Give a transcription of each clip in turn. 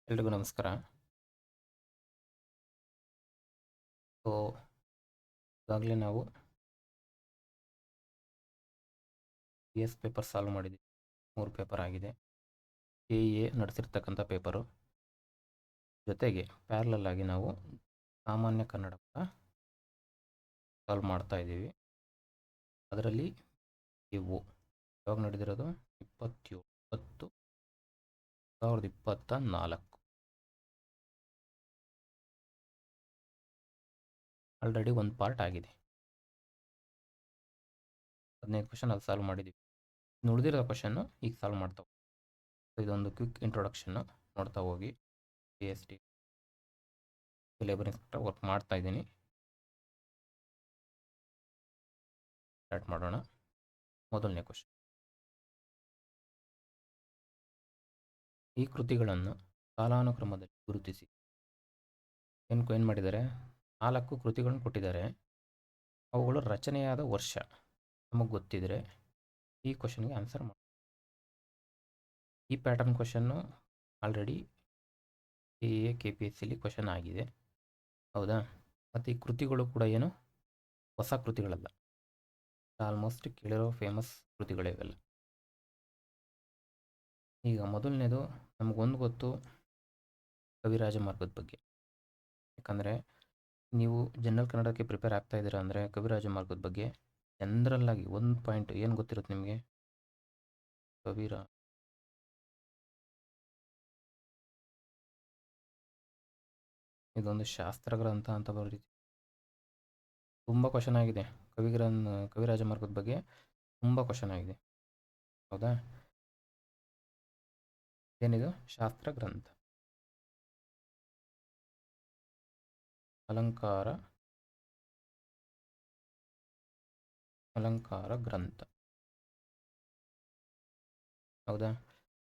ಎಲ್ರಿಗೂ ನಮಸ್ಕಾರ. ಸೊ ಈಗಾಗಲೇ ನಾವು PS ಪೇಪರ್ ಸಾಲ್ವ್ ಮಾಡಿದ್ದೀವಿ. 3 ಪೇಪರ್ ಆಗಿದೆ. KEA ನಡೆಸಿರ್ತಕ್ಕಂಥ ಪೇಪರು ಜೊತೆಗೆ ಪ್ಯಾರಲಲ್ ಆಗಿ ನಾವು ಸಾಮಾನ್ಯ ಕನ್ನಡ ಕೂಡ ಸಾಲ್ವ್ ಮಾಡ್ತಾ ಇದ್ದೀವಿ. ಅದರಲ್ಲಿ ಇವು ಯಾವಾಗ ನಡೆದಿರೋದು 27/10/2024 ಆಲ್ರೆಡಿ ಒಂದು ಪಾರ್ಟ್ ಆಗಿದೆ. 15 ಕ್ವಶನ್ ಅದು ಸಾಲ್ವ್ ಮಾಡಿದ್ದೀವಿ. ಉಳಿದಿರೋ ಕ್ವಶನ್ನು ಈಗ ಸಾಲ್ವ್ ಮಾಡ್ತಾ ಹೋಗಿ. ಇದೊಂದು ಕ್ವಿಕ್ ಇಂಟ್ರೊಡಕ್ಷನ್ನು ನೋಡ್ತಾ ಹೋಗಿ. PST ಲೇಬರ್ ಇನ್ಸ್ಪೆಕ್ಟರ್ ವರ್ಕ್ ಮಾಡ್ತಾ ಇದ್ದೀನಿ. ಸ್ಟಾರ್ಟ್ ಮಾಡೋಣ. ಮೊದಲನೇ ಕ್ವಶನ್, ಈ ಕೃತಿಗಳನ್ನು ಕಾಲಾನುಕ್ರಮದಲ್ಲಿ ಗುರುತಿಸಿ. ಏನು ಮಾಡಿದ್ದಾರೆ, 4 ಕೃತಿಗಳನ್ನು ಕೊಟ್ಟಿದ್ದಾರೆ. ಅವುಗಳು ರಚನೆಯಾದ ವರ್ಷ ನಮಗೆ ಗೊತ್ತಿದ್ರೆ ಈ ಕ್ವಶನ್ಗೆ ಆನ್ಸರ್ ಮಾಡಿ. ಈ ಪ್ಯಾಟರ್ನ್ ಕ್ವಶನ್ನು ಆಲ್ರೆಡಿ KEA KPSCಲಿ ಕ್ವಶನ್ ಆಗಿದೆ, ಹೌದಾ? ಮತ್ತು ಈ ಕೃತಿಗಳು ಕೂಡ ಏನು ಹೊಸ ಕೃತಿಗಳಲ್ಲ, ಆಲ್ಮೋಸ್ಟ್ ಕೇಳಿರೋ ಫೇಮಸ್ ಕೃತಿಗಳೇ ಇವೆಲ್ಲ. ಈಗ ಮೊದಲನೇದು ನಮಗೊಂದು ಗೊತ್ತು, ಕವಿರಾಜ ಮಾರ್ಗದ ಬಗ್ಗೆ. ಯಾಕಂದರೆ ನೀವು ಜನರಲ್ ಕನ್ನಡಕ್ಕೆ ಪ್ರಿಪೇರ್ ಆಗ್ತಾ ಇದ್ದೀರಾ ಅಂದರೆ ಕವಿರಾಜ ಮಾರ್ಗದ ಬಗ್ಗೆ ಜನರಲ್ಲಾಗಿ ಒಂದು ಪಾಯಿಂಟ್ ಏನು ಗೊತ್ತಿರುತ್ತೆ ನಿಮಗೆ? ಇದೊಂದು ಶಾಸ್ತ್ರ ಗ್ರಂಥ ಅಂತ ಬರೀತಿ. ತುಂಬ ಕ್ವಶನ್ ಆಗಿದೆ ಕವಿರಾಜ ಮಾರ್ಗದ ಬಗ್ಗೆ, ತುಂಬ ಕ್ವಶನ್ ಆಗಿದೆ, ಹೌದಾ? ಏನಿದು? ಶಾಸ್ತ್ರ ಗ್ರಂಥ, ಅಲಂಕಾರ ಗ್ರಂಥ, ಹೌದಾ?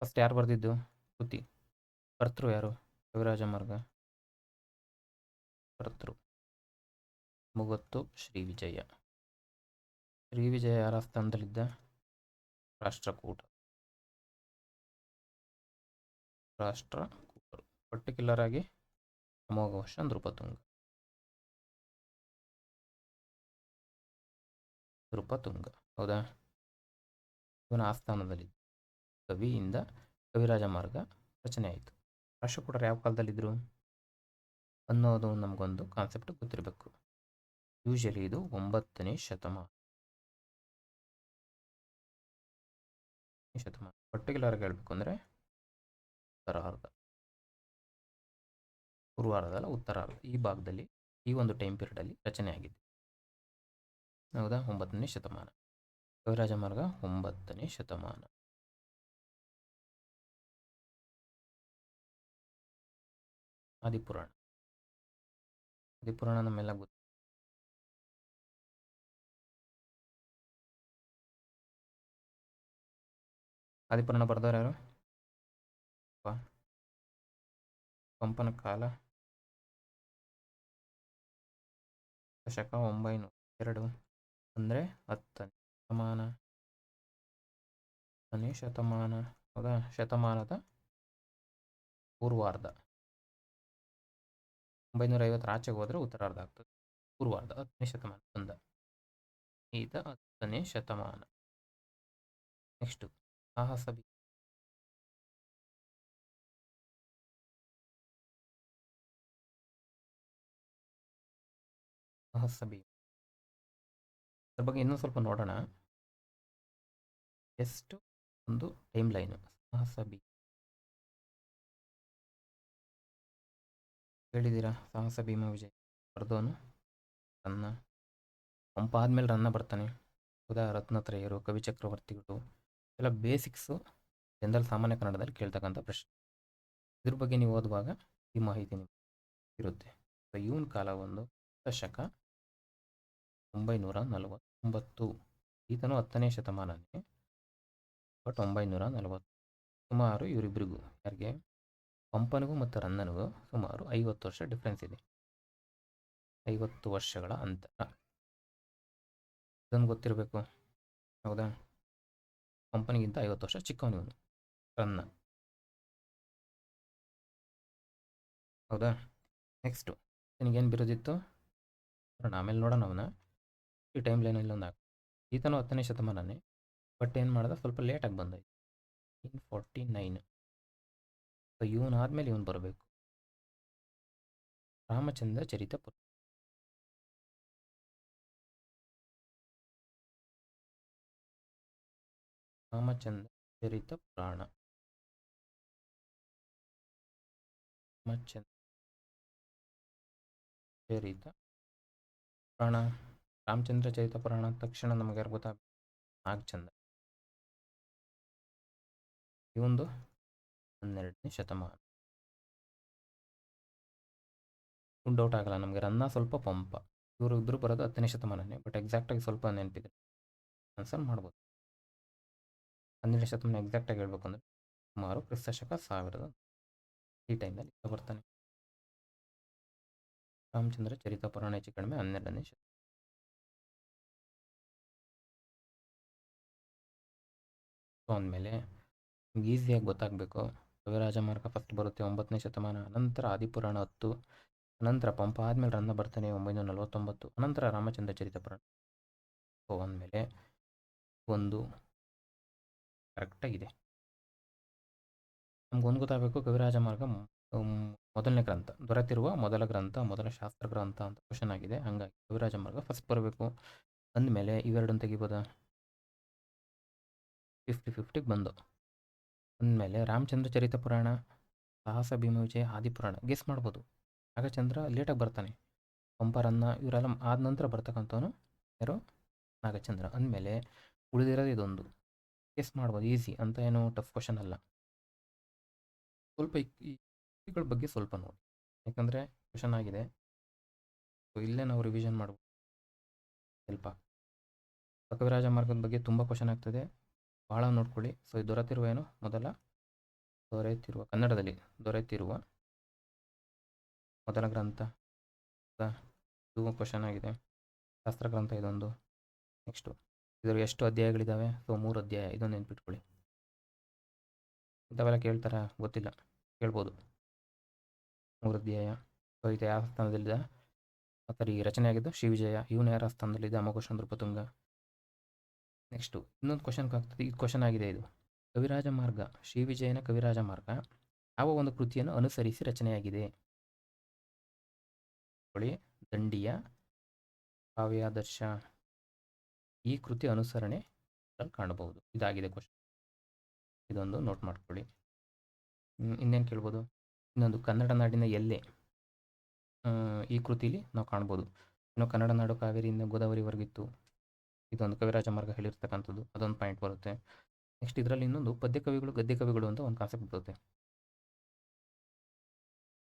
ಫಸ್ಟ್ ಯಾರು ಬರೆದಿದ್ದು ಕೃತಿ? ಕರ್ತೃ ಯಾರು? ಕವಿರಾಜ ಮಾರ್ಗ ಕರ್ತೃ ಮುಗತ್ತು ಶ್ರೀ ವಿಜಯ. ಶ್ರೀ ವಿಜಯ ಯಾರ ಸ್ಥಾನದಲ್ಲಿದ್ದ? ರಾಷ್ಟ್ರಕೂಟ. ಪರ್ಟಿಕ್ಯುಲರ್ ಆಗಿ ಅಮೋಘವರ್ಷ ನೃಪತುಂಗ. ಹೌದಾ? ಇವನ ಆಸ್ಥಾನದಲ್ಲಿದ್ದ ಕವಿಯಿಂದ ಕವಿರಾಜ ಮಾರ್ಗ ರಚನೆ ಆಯಿತು. ರಾಷ್ಟ್ರಕೂಟರು ಯಾವ ಕಾಲದಲ್ಲಿದ್ದರು ಅನ್ನೋದು ನಮಗೊಂದು ಕಾನ್ಸೆಪ್ಟ್ ಗೊತ್ತಿರಬೇಕು. ಯೂಶಲಿ ಇದು 9ನೇ ಶತಮಾನ. ಪರ್ಟಿಕ್ಯುಲರ್ ಆಗಿ ಹೇಳಬೇಕು ಅಂದರೆ ಉತ್ತರಾರ್ಧ, ಪೂರ್ವಾರ್ಧ ಉತ್ತರಾರ್ಧ, ಈ ಭಾಗದಲ್ಲಿ ಈ ಒಂದು ಟೈಮ್ ಪೀರಿಯಡಲ್ಲಿ ರಚನೆ ಆಗಿದೆ, ಹೌದಾ? 9ನೇ ಶತಮಾನ. ಕವಿರಾಜ ಮಾರ್ಗ 9ನೇ ಶತಮಾನ. ಆದಿಪುರಾಣ ನಮ್ಮೆಲ್ಲ ಗೊತ್ತು. ಆದಿಪುರಾಣ ಬರೆದವರು ಯಾರು? ಪಂಪನ ಕಾಲ ಶಕ 902 ಅಂದರೆ 10ನೇ ಶತಮಾನ, ಹೌದಾ? ಶತಮಾನದ ಪೂರ್ವಾರ್ಧ. 950 ಆಚೆಗೆ ಹೋದರೆ ಉತ್ತರಾರ್ಧ ಆಗ್ತದೆ. ಪೂರ್ವಾರ್ಧ 10ನೇ ಶತಮಾನ ಬಂದ. ಈತ 10ನೇ ಶತಮಾನ. ನೆಕ್ಸ್ಟು ಸಾಹಸ ಭೀಮ. ಅದ್ರ ಬಗ್ಗೆ ಇನ್ನೂ ಸ್ವಲ್ಪ ನೋಡೋಣ. ಎಷ್ಟು ಒಂದು ಟೈಮ್ ಲೈನು. ಸಾಹಸ ಭೀಮ ಹೇಳಿದ್ದೀರಾ? ಸಾಹಸ ಭೀಮ ವಿಜಯ್ ಬರ್ದೋನು ರನ್ನ. ಪಂಪ ಆದಮೇಲೆ ರನ್ನ ಬರ್ತಾನೆ, ಹೌದಾ? ರತ್ನತ್ರಯರು, ಕವಿ ಚಕ್ರವರ್ತಿಗಳು ಎಲ್ಲ ಬೇಸಿಕ್ಸು ಜನರಲ್ ಸಾಮಾನ್ಯ ಕನ್ನಡದಲ್ಲಿ ಕೇಳ್ತಕ್ಕಂಥ ಪ್ರಶ್ನೆ. ಇದ್ರ ಬಗ್ಗೆ ನೀವು ಓದುವಾಗ ಈ ಮಾಹಿತಿ ನಿಮಗೆ ಇರುತ್ತೆ. ಇವನ ಕಾಲ ಒಂದು ದಶಕ 949. ಈತನು 10ನೇ ಶತಮಾನನೇ, ಬಟ್ 940. ಸುಮಾರು ಇವರಿಬ್ಬರಿಗೂ, ಯಾರಿಗೆ? ಪಂಪನಿಗೂ ಮತ್ತು ರನ್ನನಿಗೂ ಸುಮಾರು 50 ವರ್ಷ ಡಿಫ್ರೆನ್ಸ್ ಇದೆ. 50 ವರ್ಷಗಳ ಅಂತರ. ಇದನ್ನು ಗೊತ್ತಿರಬೇಕು, ಹೌದಾ? ಪಂಪನಿಗಿಂತ 50 ವರ್ಷ ಚಿಕ್ಕವನಿವನು ರನ್ನ. ಹೌದಾ? ನೆಕ್ಸ್ಟು ನಿನಗೇನು ಬಿರೋದಿತ್ತು ನೋಡೋಣ, ಆಮೇಲೆ ನೋಡೋಣ ಅವನ್ನ. ಈ ಟೈಮ್ ಲೈನಲ್ಲಿ ಒಂದು ಈತನೂ 10ನೇ ಶತಮಾನನೇ, ಬಟ್ ಏನು ಮಾಡ್ದ, ಸ್ವಲ್ಪ ಲೇಟಾಗಿ ಬಂದ. 1949. ಸೊ ಇವನಾದ್ಮೇಲೆ ಇವನು ಬರಬೇಕು. ರಾಮಚಂದ್ರ ಚರಿತ ಪುರಾಣ. ರಾಮಚಂದ್ರ ಚರಿತ ಪುರಾಣ. ರಾಮಚಂದ್ರ ಚರಿತ ಪುರಾಣ. ರಾಮಚಂದ್ರ ಚರಿತ ಪುರಾಣ ಅಂದ ತಕ್ಷಣ ನಮಗೆ ಯಾರು ಗೊತ್ತಾಗ, ನಾಗಚಂದ್ರ. ಇವೊಂದು 12ನೇ ಶತಮಾನ. ಡೌಟ್ ಆಗಲ್ಲ ನಮಗೆ, ರನ್ನ ಸ್ವಲ್ಪ ಪಂಪ. ಇವರು ಇಬ್ಬರು ಬರೋದು 10ನೇ ಶತಮಾನನೇ, ಬಟ್ ಎಕ್ಸಾಕ್ಟಾಗಿ ಸ್ವಲ್ಪ ನೆನಪಿದೆ, ಆನ್ಸರ್ ಮಾಡ್ಬೋದು. 12ನೇ ಶತಮಾನ ಎಕ್ಸಾಕ್ಟಾಗಿ ಹೇಳ್ಬೇಕು ಅಂದರೆ ಸುಮಾರು ಕ್ರಿಸ್ತಶಕ 1000 ಈ ಟೈಮ್ನಲ್ಲಿ ಬರ್ತಾನೆ. ರಾಮಚಂದ್ರ ಚರಿತ ಪುರಾಣ ಹೆಚ್ಚು ಕಡಿಮೆ 12ನೇ ಶತಮಾನ. ಸೊ ಅಂದಮೇಲೆ ನಿಮ್ಗೆ ಈಸಿಯಾಗಿ ಗೊತ್ತಾಗಬೇಕು. ಕವಿರಾಜ ಮಾರ್ಗ ಫಸ್ಟ್ ಬರುತ್ತೆ 9ನೇ ಶತಮಾನ, ಅನಂತರ ಆದಿಪುರಾಣ 10, ಅನಂತರ ಪಂಪ ಆದಮೇಲೆ ರನ್ನ ಬರ್ತಾನೆ 949, ಅನಂತರ ರಾಮಚಂದ್ರ ಚರಿತ ಪುರಾಣ. ಸೊ ಅಂದಮೇಲೆ ಒಂದು ಕರೆಕ್ಟಾಗಿದೆ. ನಮ್ಗೊಂದು ಗೊತ್ತಾಗಬೇಕು, ಕವಿರಾಜ ಮಾರ್ಗ ಮೊದಲನೇ ಗ್ರಂಥ, ದೊರೆತಿರುವ ಮೊದಲ ಗ್ರಂಥ, ಮೊದಲ ಶಾಸ್ತ್ರ ಗ್ರಂಥ ಅಂತ ಕ್ವಶನ್ ಆಗಿದೆ. ಹಾಗಾಗಿ ಕವಿರಾಜ ಮಾರ್ಗ ಫಸ್ಟ್ ಬರಬೇಕು. ಅಂದಮೇಲೆ ಇವೆರಡನ್ನು ತೆಗಿಬೋದಾ? 50-50 ಬಂದು. ಅಂದಮೇಲೆ ರಾಮಚಂದ್ರ ಚರಿತ ಪುರಾಣ, ಸಾಹಸ ಭೀಮ ವಿಜಯ, ಆದಿಪುರಾಣ ಗೆಸ್ ಮಾಡ್ಬೋದು. ನಾಗಚಂದ್ರ ಲೇಟಾಗಿ ಬರ್ತಾನೆ, ಪಂಪರನ್ನ ಇವರೆಲ್ಲ ಆದ ನಂತರ ಬರ್ತಕ್ಕಂಥವನು ಯಾರು? ನಾಗಚಂದ್ರ. ಅಂದಮೇಲೆ ಉಳಿದಿರೋದು ಇದೊಂದು, ಗೆಸ್ ಮಾಡ್ಬೋದು. ಈಸಿ ಅಂತ ಏನು ಟಫ್ ಕ್ವಶನ್ ಅಲ್ಲ. ಸ್ವಲ್ಪ ಈ ಕೃತಿಗಳ ಬಗ್ಗೆ ಸ್ವಲ್ಪ ನೋಡಿ, ಯಾಕಂದರೆ ಕ್ವಶನ್ ಆಗಿದೆ. ಸೊ ಇಲ್ಲೇ ನಾವು ರಿವಿಷನ್ ಮಾಡ್ಬೋದು ಸ್ವಲ್ಪ. ಕವಿರಾಜ ಮಾರ್ಗದ ಬಗ್ಗೆ ತುಂಬ ಕ್ವಶನ್ ಆಗ್ತದೆ, ಭಾಳ ನೋಡ್ಕೊಳ್ಳಿ. ಸೊ ಇದು ದೊರೆತಿರುವ ಏನು ಮೊದಲ ಕನ್ನಡದಲ್ಲಿ ದೊರೆತಿರುವ ಮೊದಲ ಗ್ರಂಥ, ಇದು ಕ್ವಶನ್ ಆಗಿದೆ. ಶಾಸ್ತ್ರ ಗ್ರಂಥ ಇದೊಂದು. ನೆಕ್ಸ್ಟು ಇದ್ರ ಎಷ್ಟು ಅಧ್ಯಾಯಗಳಿದ್ದಾವೆ? ಸೊ 3 ಅಧ್ಯಾಯ, ಇದೊಂದು ನೆನ್ಪಿಟ್ಕೊಳ್ಳಿ. ಇಂಥವೆಲ್ಲ ಕೇಳ್ತಾರ ಗೊತ್ತಿಲ್ಲ, ಕೇಳ್ಬೋದು. 3 ಅಧ್ಯಾಯ. ಸೊ ಇದು ಯಾವ ಸ್ಥಾನದಲ್ಲಿದೆ? ಮತ್ತು ಈ ರಚನೆ ಆಗಿದ್ದು ಶ್ರೀವಿಜಯ. ಇವನು ಯಾರ ಸ್ಥಾನದಲ್ಲಿದೆ? ಅಮೋಘ ನೃಪತುಂಗ. ನೆಕ್ಸ್ಟು ಇನ್ನೊಂದು ಕ್ವಶನ್ ಆಗ್ತದೆ, ಇದು ಕ್ವಶನ್ ಆಗಿದೆ. ಇದು ಕವಿರಾಜ ಮಾರ್ಗ, ಶ್ರೀವಿಜಯನ ಕವಿರಾಜ ಮಾರ್ಗ ಯಾವ ಒಂದು ಕೃತಿಯನ್ನು ಅನುಸರಿಸಿ ರಚನೆಯಾಗಿದೆ? ದಂಡಿಯ ಕಾವ್ಯಾದರ್ಶ ಈ ಕೃತಿ ಅನುಸರಣೆ ಕಾಣಬಹುದು. ಇದಾಗಿದೆ ಕ್ವಶನ್, ಇದೊಂದು ನೋಟ್ ಮಾಡ್ಕೊಳ್ಳಿ. ಇನ್ನೇನು ಕೇಳ್ಬೋದು? ಇನ್ನೊಂದು ಕನ್ನಡ ನಾಡಿನ ಎಲ್ಲೆ ಈ ಕೃತಿಲಿ ನಾವು ಕಾಣ್ಬೋದು. ಇನ್ನು ಕನ್ನಡ ನಾಡು ಕಾವೇರಿಯಿಂದ ಗೋದಾವರಿವರೆಗಿತ್ತು, ಇದೊಂದು ಕವಿರಾಜ ಮಾರ್ಗ ಹೇಳಿರ್ತಕ್ಕಂಥದ್ದು, ಅದೊಂದು ಪಾಯಿಂಟ್ ಬರುತ್ತೆ. ನೆಕ್ಸ್ಟ್ ಇದರಲ್ಲಿ ಇನ್ನೊಂದು ಪದ್ಯ ಕವಿಗಳು ಗದ್ಯ ಕವಿಗಳು ಅಂತ ಒಂದು ಕಾನ್ಸೆಪ್ಟ್ ಬರುತ್ತೆ.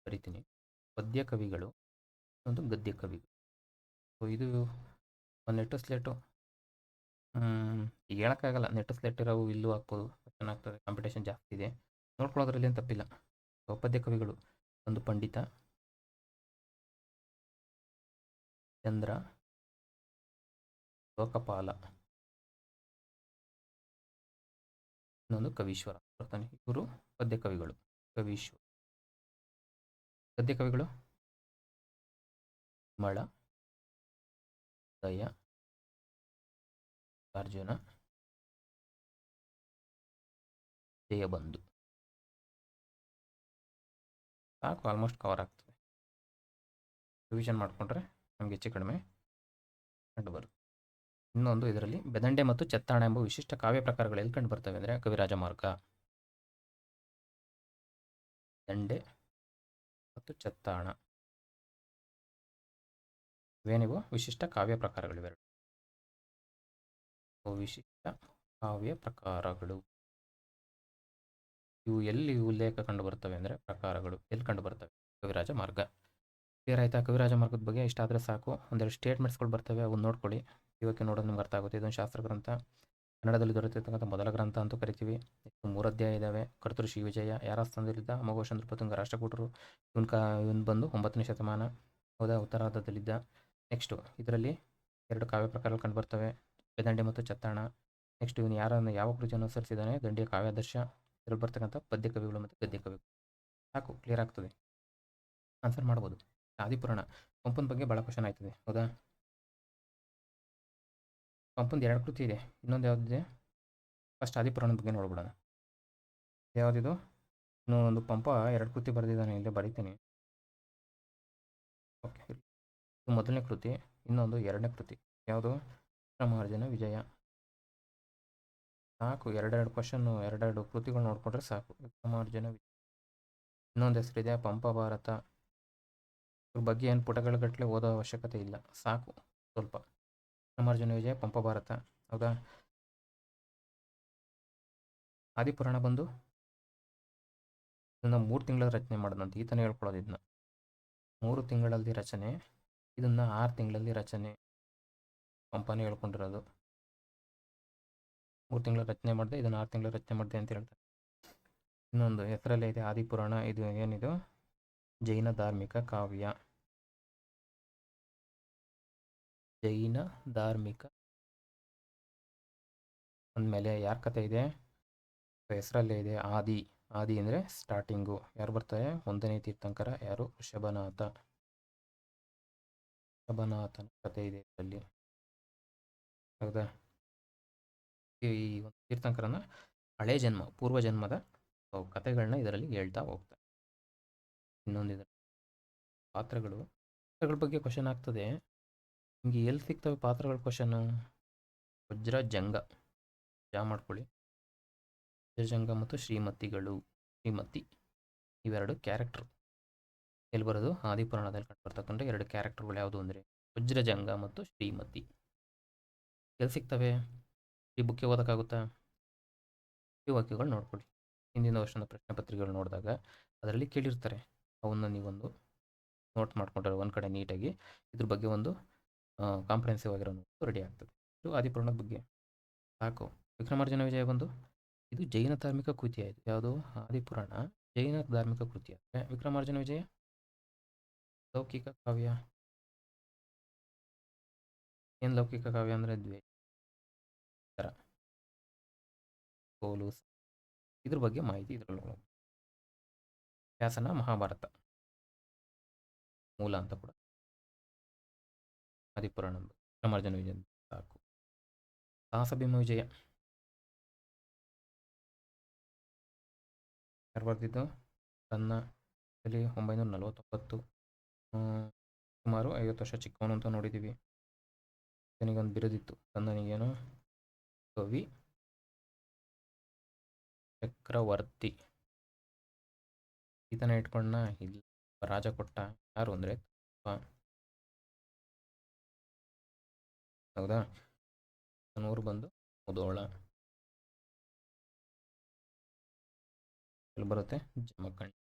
ಬರಿತೀನಿ, ಪದ್ಯ ಕವಿಗಳು ಒಂದು ಗದ್ಯ ಕವಿಗಳು. ಸೊ ಇದು ಒಂದು ನೆಟ್ಟು ಸ್ಲೇಟು, ಈಗ ಹೇಳೋಕ್ಕಾಗಲ್ಲ. ನೆಟ್ಟು ಸ್ಲೇಟ್ ಇರೋವು ಇಲ್ಲೂ ಹಾಕ್ಬೋದು, ಚೆನ್ನಾಗ್ತದೆ. ಕಾಂಪಿಟೇಷನ್ ಜಾಸ್ತಿ ಇದೆ, ನೋಡ್ಕೊಳ್ಳೋದ್ರಲ್ಲಿ ಏನು ತಪ್ಪಿಲ್ಲ. ಸೊ ಪದ್ಯ ಕವಿಗಳು ಒಂದು ಪಂಡಿತ, ಚಂದ್ರ, ಲೋಕಪಾಲ, ಇನ್ನೊಂದು ಕವೀಶ್ವರ ಬರ್ತಾನೆ. ಇವರು ಪದ್ಯ ಕವಿಗಳು. ಕವೀಶ್ವರ. ಗದ್ಯ ಕವಿಗಳು ಮಳ, ದಯ, ಅರ್ಜುನ, ಜಯಬಂಧು. ಸಾಕು, ಆಲ್ಮೋಸ್ಟ್ ಕವರ್ ಆಗ್ತದೆ. ರಿವಿಷನ್ ಮಾಡಿಕೊಂಡ್ರೆ ನಮಗೆ ಹೆಚ್ಚು ಕಡಿಮೆ ಕಂಡು ಬರುತ್ತೆ. ಇನ್ನೊಂದು ಇದರಲ್ಲಿ ಬೆದಂಡೆ ಮತ್ತು ಚೆತ್ತಾಣ ಎಂಬ ವಿಶಿಷ್ಟ ಕಾವ್ಯ ಪ್ರಕಾರಗಳು ಎಲ್ಲಿ ಕಂಡು ಬರ್ತವೆ ಅಂದರೆ ಕವಿರಾಜ ಮಾರ್ಗ. ದಂಡೆ ಮತ್ತು ಚೆತ್ತಾಣ ಇವೇನಿವು ವಿಶಿಷ್ಟ ಕಾವ್ಯ ಪ್ರಕಾರಗಳಿವೆರಡು. ವಿಶಿಷ್ಟ ಕಾವ್ಯ ಪ್ರಕಾರಗಳು ಇವು ಎಲ್ಲಿ ಉಲ್ಲೇಖ ಕಂಡು ಬರ್ತವೆ ಅಂದರೆ ಪ್ರಕಾರಗಳು ಎಲ್ಲಿ ಕಂಡು ಬರ್ತವೆ? ಕವಿರಾಜ ಮಾರ್ಗ. ಕ್ಲಿಯರ್ ಆಯಿತಾ? ಕವಿರಾಜ ಮಾರ್ಗದ ಬಗ್ಗೆ ಇಷ್ಟಾದರೆ ಸಾಕು. ಒಂದೆರಡು ಸ್ಟೇಟ್ಮೆಂಟ್ಸ್ಗಳು ಬರ್ತವೆ, ಅವನ್ನ ನೋಡ್ಕೊಳ್ಳಿ. ಇವಕ್ಕೆ ನೋಡೋದು ನಿಮ್ಗೆ ಅರ್ಥ ಆಗುತ್ತೆ. ಇದೊಂದು ಶಾಸ್ತ್ರ ಗ್ರಂಥ, ಕನ್ನಡದಲ್ಲಿ ದೊರೆತಿರ್ತಕ್ಕಂಥ ಮೊದಲ ಗ್ರಂಥ ಅಂತೂ ಕರಿತೀವಿ. 3 ಅಧ್ಯಾಯ ಇದ್ದಾವೆ. ಕರ್ತೃ ಶ್ರೀವಿಜಯ. ಯಾರ ಸ್ಥಾನದಲ್ಲಿದ್ದ? ಅಮೋಘ ನೃಪತುಂಗ ರಾಷ್ಟ್ರಕೂಟರು. ಇವನು ಬಂದು 9ನೇ ಶತಮಾನ, ಹೌದಾ, ಉತ್ತರಾರ್ಧದಲ್ಲಿದ್ದ. ನೆಕ್ಸ್ಟು ಇದರಲ್ಲಿ 2 ಕಾವ್ಯ ಪ್ರಕಾರಗಳು ಕಂಡು ಬರ್ತವೆ, ಬೆದಂಡೆ ಮತ್ತು ಚೆತ್ತಾಣ. ನೆಕ್ಸ್ಟ್ ಇವನು ಯಾವ ಕೃತಿಯನ್ನು ಅನುಸರಿಸಿದ್ದಾನೆ? ದಂಡಿಯ ಕಾವ್ಯಾದರ್ಶ. ಇದರಲ್ಲಿ ಬರ್ತಕ್ಕಂಥ ಪದ್ಯ ಕವಿಗಳು ಮತ್ತು ಗದ್ಯ ಕವಿಗಳು. ಸಾಕು, ಕ್ಲಿಯರ್ ಆಗ್ತದೆ. ಆನ್ಸರ್ ಮಾಡ್ಬೋದು. ಆದಿಪುರಾಣ ಪಂಪನ ಬಗ್ಗೆ ಭಾಳ ಕ್ವಶನ್ ಆಯ್ತದೆ, ಹೌದಾ? ಪಂಪಂದು 2 ಕೃತಿ ಇದೆ. ಇನ್ನೊಂದು ಯಾವುದಿದೆ? ಫಸ್ಟ್ ಆದಿಪುರಾಣದ ಬಗ್ಗೆ ನೋಡ್ಬಿಡೋಣ. ಯಾವುದಿದು? ಇನ್ನೂ ಒಂದು ಪಂಪ 2 ಕೃತಿ ಬರೆದಿದ್ದಾನೆ, ಇಲ್ಲೇ ಬರೀತೀನಿ. ಓಕೆ, ಇದು ಮೊದಲನೇ ಕೃತಿ, ಇನ್ನೊಂದು 2ನೇ ಕೃತಿ. ಯಾವುದು? ವಿಕ್ರಮಾರ್ಜುನ ವಿಜಯ. ಸಾಕು, 2 ಕ್ವಶನ್ನು, 2 ಕೃತಿಗಳು ನೋಡಿಕೊಂಡ್ರೆ ಸಾಕು. ವಿಕ್ರಮಾರ್ಜುನ ವಿಜಯ. ಇನ್ನೊಂದು ಹೆಸರಿದೆ ಪಂಪ ಭಾರತ. ಇದ್ರ ಬಗ್ಗೆ ಏನು ಪುಟಗಳ ಓದೋ ಅವಶ್ಯಕತೆ ಇಲ್ಲ, ಸಾಕು ಸ್ವಲ್ಪ. ವಿಕ್ರಮಾರ್ಜುನ ವಿಜಯ, ಪಂಪ ಭಾರತ, ಹೌದಾ? ಆದಿಪುರಾಣ ಬಂದು ಇದನ್ನು 3 ತಿಂಗಳ ರಚನೆ ಮಾಡಿದಂತೆ ಈತನೇ ಹೇಳ್ಕೊಳ್ಳೋದು. ಇದನ್ನ 3 ತಿಂಗಳಲ್ಲಿ ರಚನೆ, ಇದನ್ನು 6 ತಿಂಗಳಲ್ಲಿ ರಚನೆ, ಪಂಪನೇ ಹೇಳ್ಕೊಂಡಿರೋದು. 3 ತಿಂಗಳ ರಚನೆ ಮಾಡಿದೆ, ಇದನ್ನು 6 ತಿಂಗಳ ರಚನೆ ಮಾಡಿದೆ ಅಂತ ಹೇಳ್ತಾರೆ. ಇನ್ನೊಂದು ಹೆಸರಲ್ಲೇ ಇದೆ ಆದಿಪುರಾಣ. ಇದು ಏನಿದು? ಜೈನ ಧಾರ್ಮಿಕ ಕಾವ್ಯ. ಜೈನ ಧಾರ್ಮಿಕ ಅಂದಮೇಲೆ ಯಾರ ಕಥೆ ಇದೆ? ಹೆಸರಲ್ಲೇ ಇದೆ ಆದಿ. ಆದಿ ಅಂದರೆ ಸ್ಟಾರ್ಟಿಂಗು. ಯಾರು ಬರ್ತಾರೆ? 1ನೇ ತೀರ್ಥಂಕರ. ಯಾರು? ಋಷಭನಾಥ. ಋಷಭನಾಥನ ಕಥೆ ಇದೆ ಇದರಲ್ಲಿ, ಹೌದಾ? ಈ ಒಂದು ತೀರ್ಥಂಕರನ ಹಳೆ ಜನ್ಮ, ಪೂರ್ವ ಜನ್ಮದ ಕಥೆಗಳನ್ನ ಇದರಲ್ಲಿ ಹೇಳ್ತಾ ಹೋಗ್ತಾರೆ. ಇನ್ನೊಂದು ಇದರಲ್ಲಿ ಪಾತ್ರಗಳು, ಪಾತ್ರಗಳ ಬಗ್ಗೆ ಕ್ವಶನ್ ಆಗ್ತದೆ. ನಿಮಗೆ ಎಲ್ಲಿ ಸಿಗ್ತವೆ ಪಾತ್ರಗಳ ಕ್ವಶನು? ವಜ್ರ ಜಂಗ, ಮಾಡ್ಕೊಳ್ಳಿ. ವಜ್ರಜಂಗ ಮತ್ತು ಶ್ರೀಮತಿಗಳು. ಶ್ರೀಮತಿ ಇವೆರಡು ಕ್ಯಾರೆಕ್ಟರ್ ಎಲ್ಲಿ ಬರೋದು? ಆದಿಪುರಾಣದಲ್ಲಿ ಕಂಡು ಬರ್ತಕ್ಕಂಥ 2 ಕ್ಯಾರೆಕ್ಟರ್ಗಳು ಯಾವುದು ಅಂದರೆ ವಜ್ರಜಂಗ ಮತ್ತು ಶ್ರೀಮತಿ. ಎಲ್ಲಿ ಸಿಗ್ತವೆ? ಈ ಬುಕ್ಕೆ ಓದೋಕ್ಕಾಗುತ್ತಾ? ಈ ವಾಕ್ಯಗಳು ನೋಡ್ಕೊಳ್ಳಿ. ಹಿಂದಿನ ವರ್ಷದ ಪ್ರಶ್ನೆ ಪತ್ರಿಕೆಗಳು ನೋಡಿದಾಗ ಅದರಲ್ಲಿ ಕೇಳಿರ್ತಾರೆ, ಅವನ್ನ ನೀವೊಂದು ನೋಟ್ ಮಾಡ್ಕೊಂಡ್ರೆ ಒಂದು ಕಡೆ ನೀಟಾಗಿ ಇದ್ರ ಬಗ್ಗೆ ಒಂದು ಕಾಂಪ್ರಿಹೆನ್ಸಿವ್ ಆಗಿರೋ ನೋಟ್ ರೆಡಿ ಆಗ್ತದೆ. ಇದು ಆದಿಪುರಾಣದ ಬಗ್ಗೆ, ಸಾಕು. ವಿಕ್ರಮಾರ್ಜುನ ವಿಜಯ ಬಂದು ಇದು ಜೈನ ಧಾರ್ಮಿಕ ಕೃತಿ ಆಯಿತು. ಯಾವುದು? ಆದಿಪುರಾಣ ಜೈನ ಧಾರ್ಮಿಕ ಕೃತಿ ಆದರೆ ವಿಕ್ರಮಾರ್ಜುನ ವಿಜಯ ಲೌಕಿಕ ಕಾವ್ಯ. ಏನು ಲೌಕಿಕ ಕಾವ್ಯ ಅಂದರೆ? ದ್ವೇಷ, ಕೋಲು, ಇದ್ರ ಬಗ್ಗೆ ಮಾಹಿತಿ ಇದರಲ್ಲಿ. ವ್ಯಾಸನ ಮಹಾಭಾರತ ಮೂಲ ಅಂತ ಕೂಡ ಆದಿಪುರಾಣ. ವಿಕ್ರಮಾರ್ಜುನ ವಿಜಯ ಸಾಕು. ಸಾಹಸಭೀಮ ವಿಜಯ ಯಾರು ಬರೆದಿದ್ದು? ತನ್ನ 949, ಸುಮಾರು 50 ವರ್ಷ ಚಿಕ್ಕವನು ಅಂತ ನೋಡಿದ್ದೀವಿ. ನನಗೊಂದು ಬಿರುದಿತ್ತು, ತನ್ನನಿಗೇನು? ಕವಿ ಚಕ್ರವರ್ತಿ. ಈತನ ಇಟ್ಕೊಂಡ ಇಲ್ಲಿ ರಾಜ ಕೊಟ್ಟ ಯಾರು ಅಂದರೆ ಹೌದಾ? ನನ್ನೂರು ಬಂದು ಮುದೋಳ. ಎಲ್ಲಿ ಬರುತ್ತೆ? ಜಮಖಂಡಿ.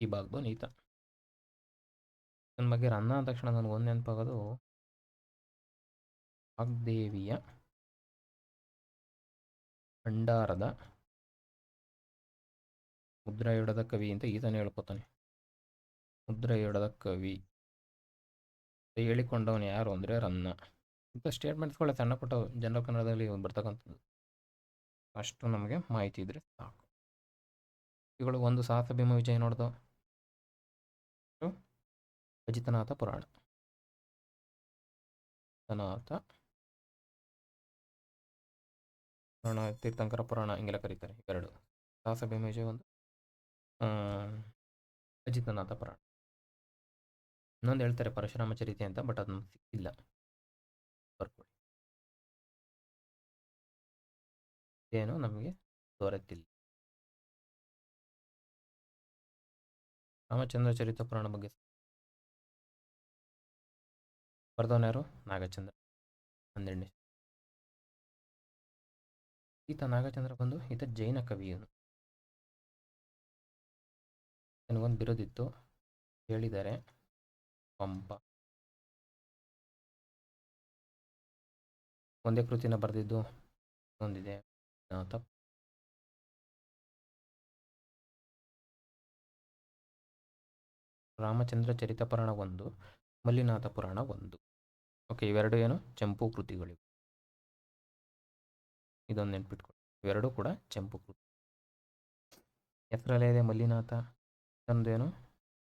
ಈ ಭಾಗದವನು ಈತ. ನನ್ನ ಬಗ್ಗೆ ರನ್ನ ಅಂದ ತಕ್ಷಣ ನನಗೆ ಒಂದು ನೆನಪಾಗೋದು ವಾಗ್ದೇವಿಯ ಭಂಡಾರದ ಮುದ್ರೆಯೊಡದ ಕವಿ ಅಂತ ಈತನೇ ಹೇಳ್ಕೊತಾನೆ. ಮುದ್ರೆಯೊಡದ ಕವಿ ಹೇಳಿಕೊಂಡವನು ಯಾರು ಅಂದರೆ ರನ್ನ. ಇಂಥ ಸ್ಟೇಟ್ಮೆಂಟ್ಸ್ಗಳೇ ಸಣ್ಣ ಪುಟ್ಟ ಜನರಲ್ ಕನ್ನಡದಲ್ಲಿ ಬರ್ತಕ್ಕಂಥದ್ದು. ಅಷ್ಟು ನಮಗೆ ಮಾಹಿತಿ ಇದ್ರೆ ಸಾಕು. ಇವುಗಳು ಒಂದು ಸಾಹಸಭೀಮ ವಿಜಯ ನೋಡ್ದು. ಅಜಿತನಾಥ ಪುರಾಣ, ಅಜಿತನಾಥ ಪುರಾಣ, ತೀರ್ಥಂಕರ ಪುರಾಣ ಹಿಂಗೆಲ್ಲ ಕರೀತಾರೆ. ಇವೆರಡು ಸಾಹಸಭೀಮ ವಿಜಯ, ಒಂದು ಅಜಿತನಾಥ ಪುರಾಣ. ಇನ್ನೊಂದು ಹೇಳ್ತಾರೆ ಪರಶುರಾಮ ಚರಿತೆ ಅಂತ, ಬಟ್ ಅದು ನಮ್ಗೆ ಸಿಕ್ಕಿಲ್ಲ, ಬರ್ಕೊಳ್ಳಿ. ಏನೋ ನಮಗೆ ದೊರೆತಿಲ್ಲ. ರಾಮಚಂದ್ರ ಚರಿತ ಪುರಾಣ ಬಗ್ಗೆ ಬರ್ದವನು ಯಾರು? ನಾಗಚಂದ್ರ. 12ನೇ. ಈತ ನಾಗಚಂದ್ರ ಬಂದು ಈತ ಜೈನ ಕವಿಯನು. ನನಗೊಂದು ಬಿರೋದಿತ್ತು, ಹೇಳಿದ್ದಾರೆ ಪಂಪ. ಒಂದೇ ಕೃತಿನ ಬರೆದಿದ್ದು ಒಂದಿದೆ, ರಾಮಚಂದ್ರ ಚರಿತ ಪುರಾಣ 1, ಮಲ್ಲಿನಾಥ ಪುರಾಣ 1. ಓಕೆ, ಇವೆರಡು ಏನು? ಚಂಪು ಕೃತಿಗಳಿವೆ. ಇದೊಂದು ನೆನ್ಪಿಟ್ಕೊಳ್ಳಿ, ಇವೆರಡೂ ಕೂಡ ಚಂಪು ಕೃತಿ. ಹೆಸರಲ್ಲೇ ಇದೆ ಮಲ್ಲಿನಾಥ. ಇದೊಂದೇನು?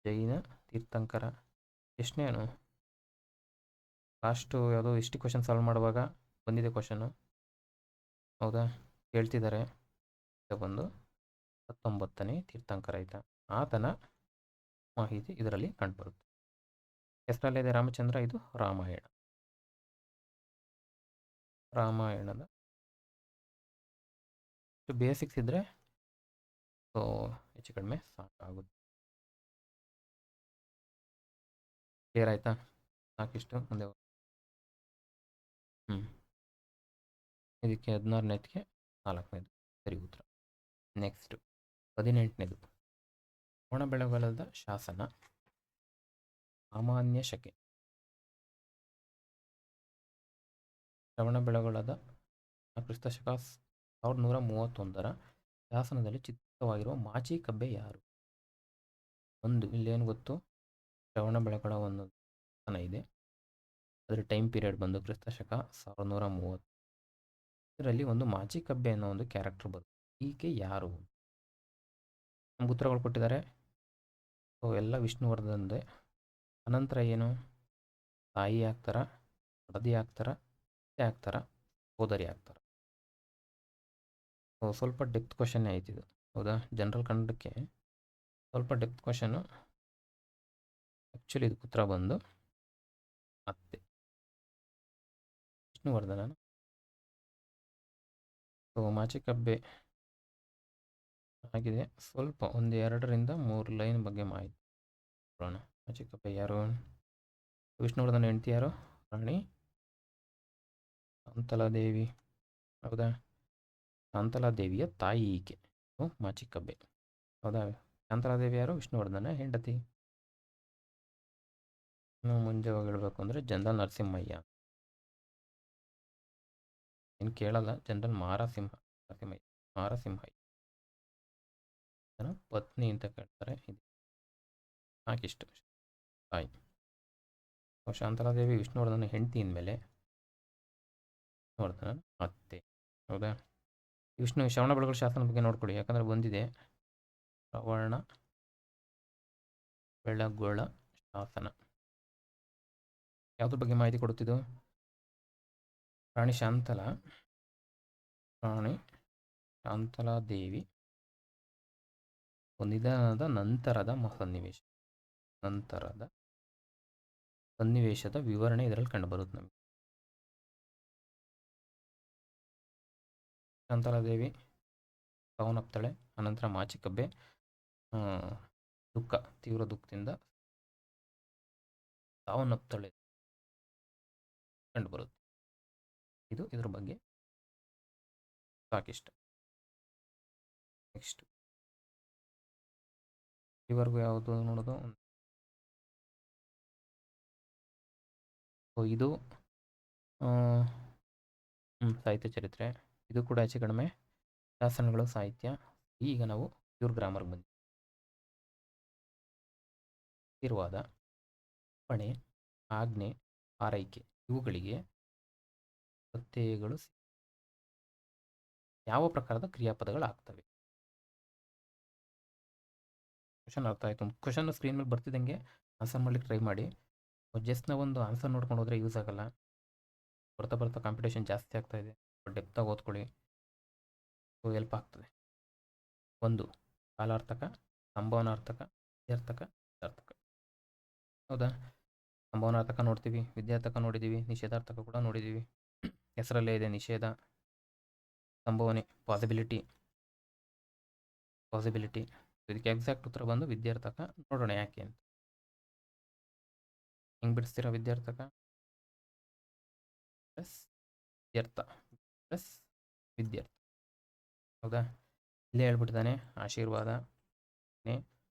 ಜೈನ ತೀರ್ಥಂಕರ. ಎಷ್ಟನೇನು ಲಾಸ್ಟು ಯಾವುದೋ ಹಿಸ್ಟ್ರಿ ಕ್ವಶನ್ ಸಾಲ್ವ್ ಮಾಡುವಾಗ ಬಂದಿದೆ ಕ್ವಶನು. ಹೌದಾ, ಕೇಳ್ತಿದ್ದಾರೆ. ಬಂದು 19ನೇ ತೀರ್ಥಂಕರ ಆಯಿತಾ. ಆತನ ಮಾಹಿತಿ ಇದರಲ್ಲಿ ಕಂಡುಬರುತ್ತೆ. ಹೆಸರಲ್ಲಿದೆ ರಾಮಚಂದ್ರ. ಇದು ರಾಮಾಯಣದ ಬೇಸಿಕ್ಸ್ ಇದ್ದರೆ ಸೊ ಹೆಚ್ಚು ಕಡಿಮೆ ಸಾಕಾಗುತ್ತೆ. ಕ್ಲಿಯರ್ ಆಯಿತಾ? ಸಾಕಿಷ್ಟು ಮುಂದೆ ಇದಕ್ಕೆ 16ನೇದಕ್ಕೆ 4ನೇದು ಸರಿ ಉತ್ತರ. ನೆಕ್ಸ್ಟ್ 18ನೇದು ಶ್ರವಣಬೆಳಗೊಳದ ಶಾಸನ ಸಾಮಾನ್ಯ ಶಕೆ. ಶ್ರವಣಬೆಳಗೊಳದ ಕ್ರಿಸ್ತಶಕ 1131ರ ಶಾಸನದಲ್ಲಿ ಚಿತ್ರವಾಗಿರುವ ಮಾಚಿ ಕಬ್ಬೆ ಯಾರು? ಒಂದು ಇಲ್ಲೇನು ಗೊತ್ತು, ಶ್ರವಣಬೆಳಗೊಳ ಒಂದು ಶಾಸನ ಇದೆ. ಅದರ ಟೈಮ್ ಪೀರಿಯಡ್ ಬಂದು ಕ್ರಿಸ್ತಶಕ 1130. ಇದರಲ್ಲಿ ಒಂದು ಮಾಚಿ ಕಬ್ಬೆ ಅನ್ನೋ ಒಂದು ಕ್ಯಾರೆಕ್ಟರ್ ಬರುತ್ತೆ. ಈಕೆ ಯಾರು? ನಮ್ಗೆ ಉತ್ತರಗಳು ಕೊಟ್ಟಿದ್ದಾರೆ. ಸೊ ಎಲ್ಲ ವಿಷ್ಣುವರ್ಧನ್ದೇ. ಅನಂತರ ಏನು, ತಾಯಿ ಆಗ್ತಾರ, ವರದಿ ಆಗ್ತಾರ, ಅತ್ತೆ ಆಗ್ತಾರ, ಸೋದರಿ ಆಗ್ತಾರ. ಸೊ ಸ್ವಲ್ಪ ಡೆಪ್ತ್ ಕ್ವಶನ್ನೇ ಆಯ್ತಿದು. ಹೌದಾ, ಜನರಲ್ ಕನ್ನಡಕ್ಕೆ ಸ್ವಲ್ಪ ಡೆಪ್ತ್ ಕ್ವಶನು. ಆ್ಯಕ್ಚುಲಿ ಇದಕ್ಕೆ ಉತ್ತರ ಬಂದು ಅತ್ತೆ, ವಿಷ್ಣುವರ್ಧನ. ಸೊ ಮಾಚಿಕಬ್ಬೆ ಆಗಿದೆ. ಸ್ವಲ್ಪ ಒಂದು 2-3 ಲೈನ್ ಬಗ್ಗೆ ಮಾಹಿತಿ ಕೊಡೋಣ. ಮಾಚಿಕಬ್ಬೆ ಯಾರು? ವಿಷ್ಣುವರ್ಧನ ಹೆಂಡತಿ ಯಾರು? ರಾಣಿ ಶಾಂತಲಾದೇವಿ. ಹೌದಾ, ಶಾಂತಲಾದೇವಿಯ ತಾಯಿ ಈಕೆ ಮಾಚಿಕಬ್ಬೆ. ಹೌದಾ, ಶಾಂತಲಾದೇವಿ ಯಾರು? ವಿಷ್ಣುವರ್ಧನ ಹೆಂಡತಿ. ಮುಂದೆ ಹೋಗಿ ಹೇಳಬೇಕು ಅಂದರೆ ಜನರಲ್ ನರಸಿಂಹಯ್ಯ. ಏನು ಕೇಳಲ್ಲ, ಜನರಲ್ ಮಾರಸಿಂಹಯ್ಯ ಪತ್ನಿ ಅಂತ ಕೇಳ್ತಾರೆ. ಇದು ಸಾಕಿಷ್ಟು ತಾಯಿ. ಶಾಂತಲಾದೇವಿ ವಿಷ್ಣುವರ್ಧನ ಹೆಂಡತಿ ಮೇಲೆ ವಿಷ್ಣುವರ್ಧನ ಅತ್ತೆ. ಹೌದಾ, ಶ್ರವಣಬೆಳಗೊಳ ಶಾಸನ ಬಗ್ಗೆ ನೋಡ್ಕೊಳ್ಳಿ, ಯಾಕಂದರೆ ಬಂದಿದೆ ಶ್ರವಣ ಬೆಳಗೊಳ ಶಾಸನ. ಯಾವುದ್ರ ಬಗ್ಗೆ ಮಾಹಿತಿ ಕೊಡುತ್ತಿದ್ದು? ರಾಣಿ ಶಾಂತಲಾದೇವಿ ನಿಧನದ ನಂತರದ ಸನ್ನಿವೇಶದ ವಿವರಣೆ ಇದರಲ್ಲಿ ಕಂಡುಬರುತ್ತೆ ನಮಗೆ. ಶಾಂತಲಾದೇವಿ ಸಾವನ್ನಪ್ತಾಳೆ. ಅನಂತರ ಮಾಚಿಕಬ್ಬೆ ತೀವ್ರ ದುಃಖದಿಂದ ಸಾವನ್ನಪ್ತಾಳೆ ಕಂಡುಬರುತ್ತೆ. ಇದು ಇದ್ರ ಬಗ್ಗೆ ಸಾಕಿಷ್ಟು. ನೆಕ್ಸ್ಟ್ ಇವರೆಗೂ ಯಾವುದು ನೋಡೋದು? ಇದು ಸಾಹಿತ್ಯ ಚರಿತ್ರೆ. ಇದು ಕೂಡ ಹೆಚ್ಚು ಕಡಿಮೆ ಶಾಸನಗಳು, ಸಾಹಿತ್ಯ. ಈಗ ನಾವು ಪ್ಯೂರ್ ಗ್ರಾಮರ್ಗೆ ಬಂದು ಆಶೀರ್ವಾದ, ಅಪ್ಪಣೆ, ಆಜ್ಞೆ, ಆರೈಕೆ ಇವುಗಳಿಗೆ ಪ್ರತ್ಯಯಗಳು ಯಾವ ಪ್ರಕಾರದ ಕ್ರಿಯಾಪದಗಳಾಗ್ತವೆ? ಕ್ವಶನ್ ಅರ್ಥ ಆಯಿತು? ಕ್ವಶನ್ ಸ್ಕ್ರೀನ್ ಮೇಲೆ ಬರ್ತಿದ್ದಂಗೆ ಆನ್ಸರ್ ಮಾಡ್ಲಿಕ್ಕೆ ಟ್ರೈ ಮಾಡಿ. ಜಸ್ಟ್ ನಾವು ಒಂದು ಆನ್ಸರ್ ನೋಡ್ಕೊಂಡು ಹೋದರೆ ಯೂಸ್ ಆಗಲ್ಲ. ಬರ್ತಾ ಕಾಂಪಿಟೇಷನ್ ಜಾಸ್ತಿ ಆಗ್ತಾ ಇದೆ. ಡೆಪ್ತಾಗಿ ಓದ್ಕೊಳ್ಳಿ, ಸೊ ಹೆಲ್ಪ್ ಆಗ್ತದೆ. 1 ಕಾಲಾರ್ಥಕ, ಸಂಭಾವನಾರ್ಥಕ, ವಿದ್ಯಾರ್ಥಕ, ವಿಧಾರ್ಥಕ. ಹೌದಾ, ಸಂಭಾವನಾರ್ಥಕ ನೋಡ್ತೀವಿ, ವಿದ್ಯಾರ್ಥಕ ನೋಡಿದ್ದೀವಿ, ನಿಷೇಧಾರ್ಥಕ ಕೂಡ ನೋಡಿದ್ದೀವಿ. ಹೆಸರಲ್ಲೇ ಇದೆ ನಿಷೇಧ, ಸಂಭಾವನೆ, ಪಾಸಿಬಿಲಿಟಿ. ಇದಕ್ಕೆ ಎಕ್ಸಾಕ್ಟ್ ಉತ್ತರ ಬಂದು ವಿದ್ಯಾರ್ಥಕ. ನೋಡೋಣ ಯಾಕೆ ಅಂತ. ಹೆಂಗೆ ಬಿಡಿಸ್ತೀರಾ? ವಿದ್ಯಾರ್ಥಕ ಪ್ಲಸ್ ವಿದ್ಯಾರ್ಥ ಪ್ಲಸ್ ವಿದ್ಯಾರ್ಥಿ. ಹೌದಾ, ಇಲ್ಲೇ ಹೇಳ್ಬಿಟ್ಟಿದ್ದಾನೆ. ಆಶೀರ್ವಾದ,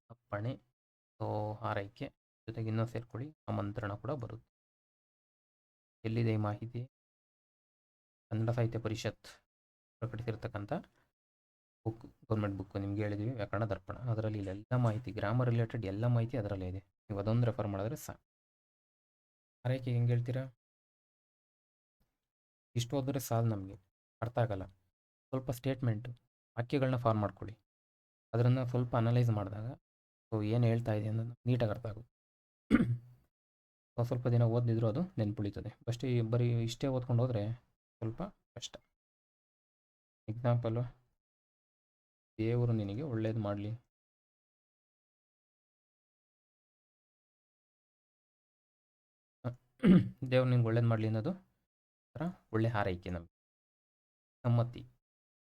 ಅಪ್ಪಣೆ, ಆರೈಕೆ ಜೊತೆಗೆ ಇನ್ನೂ ಸೇರ್ಕೊಳ್ಳಿ, ಆಮಂತ್ರಣ ಕೂಡ ಬರುತ್ತೆ. ಎಲ್ಲಿದೆ ಈ ಮಾಹಿತಿ? Kannada Sahitya Parishat ಪ್ರಕಟಿಸಿರ್ತಕ್ಕಂಥ book, government book. ನಿಮ್ಗೆ ಹೇಳಿದ್ವಿ ವ್ಯಾಕರಣ ದರ್ಪಣ. ಅದರಲ್ಲಿ ಎಲ್ಲ ಮಾಹಿತಿ, ಗ್ರಾಮರ್ ರಿಲೇಟೆಡ್ ಎಲ್ಲ ಮಾಹಿತಿ ಅದರಲ್ಲೇ ಇದೆ. ನೀವು ಅದೊಂದು ರೆಫರ್ ಮಾಡಿದ್ರೆ ಸಾಕು. ಆರೈಕೆ ಹೆಂಗೆ ಹೇಳ್ತೀರಾ? ಇಷ್ಟು ಓದಿದ್ರೆ ಸಾಲು, ನಮಗೆ ಅರ್ಥ ಆಗಲ್ಲ. ಸ್ವಲ್ಪ ಸ್ಟೇಟ್ಮೆಂಟು, ವಾಕ್ಯಗಳನ್ನ ಫಾರ್ಮ್ ಮಾಡ್ಕೊಳ್ಳಿ. ಅದನ್ನು ಸ್ವಲ್ಪ ಅನಲೈಸ್ ಮಾಡಿದಾಗ ಸೊ ಏನು ಹೇಳ್ತಾ ಇದೆ ಅನ್ನೋದು ನೀಟಾಗಿ ಅರ್ಥ ಆಗುತ್ತೆ. ಸ್ವಲ್ಪ ದಿನ ಓದಿದ್ರು ಅದು ನೆನ್ಪುಳಿತದೆ. ಬರೀ ಇಷ್ಟೇ ಓದ್ಕೊಂಡು ಹೋದರೆ ಸ್ವಲ್ಪ ಕಷ್ಟ. ಎಕ್ಸಾಂಪಲು, ದೇವರು ನಿನಗೆ ಒಳ್ಳೇದು ಮಾಡಲಿ. ದೇವ್ರು ನಿನ್ಗೆ ಒಳ್ಳೇದು ಮಾಡಲಿ ಅನ್ನೋದು ಥರ ಒಳ್ಳೆ ಹಾರೈಕೆ ನಮಗೆ. ಸಮ್ಮತಿ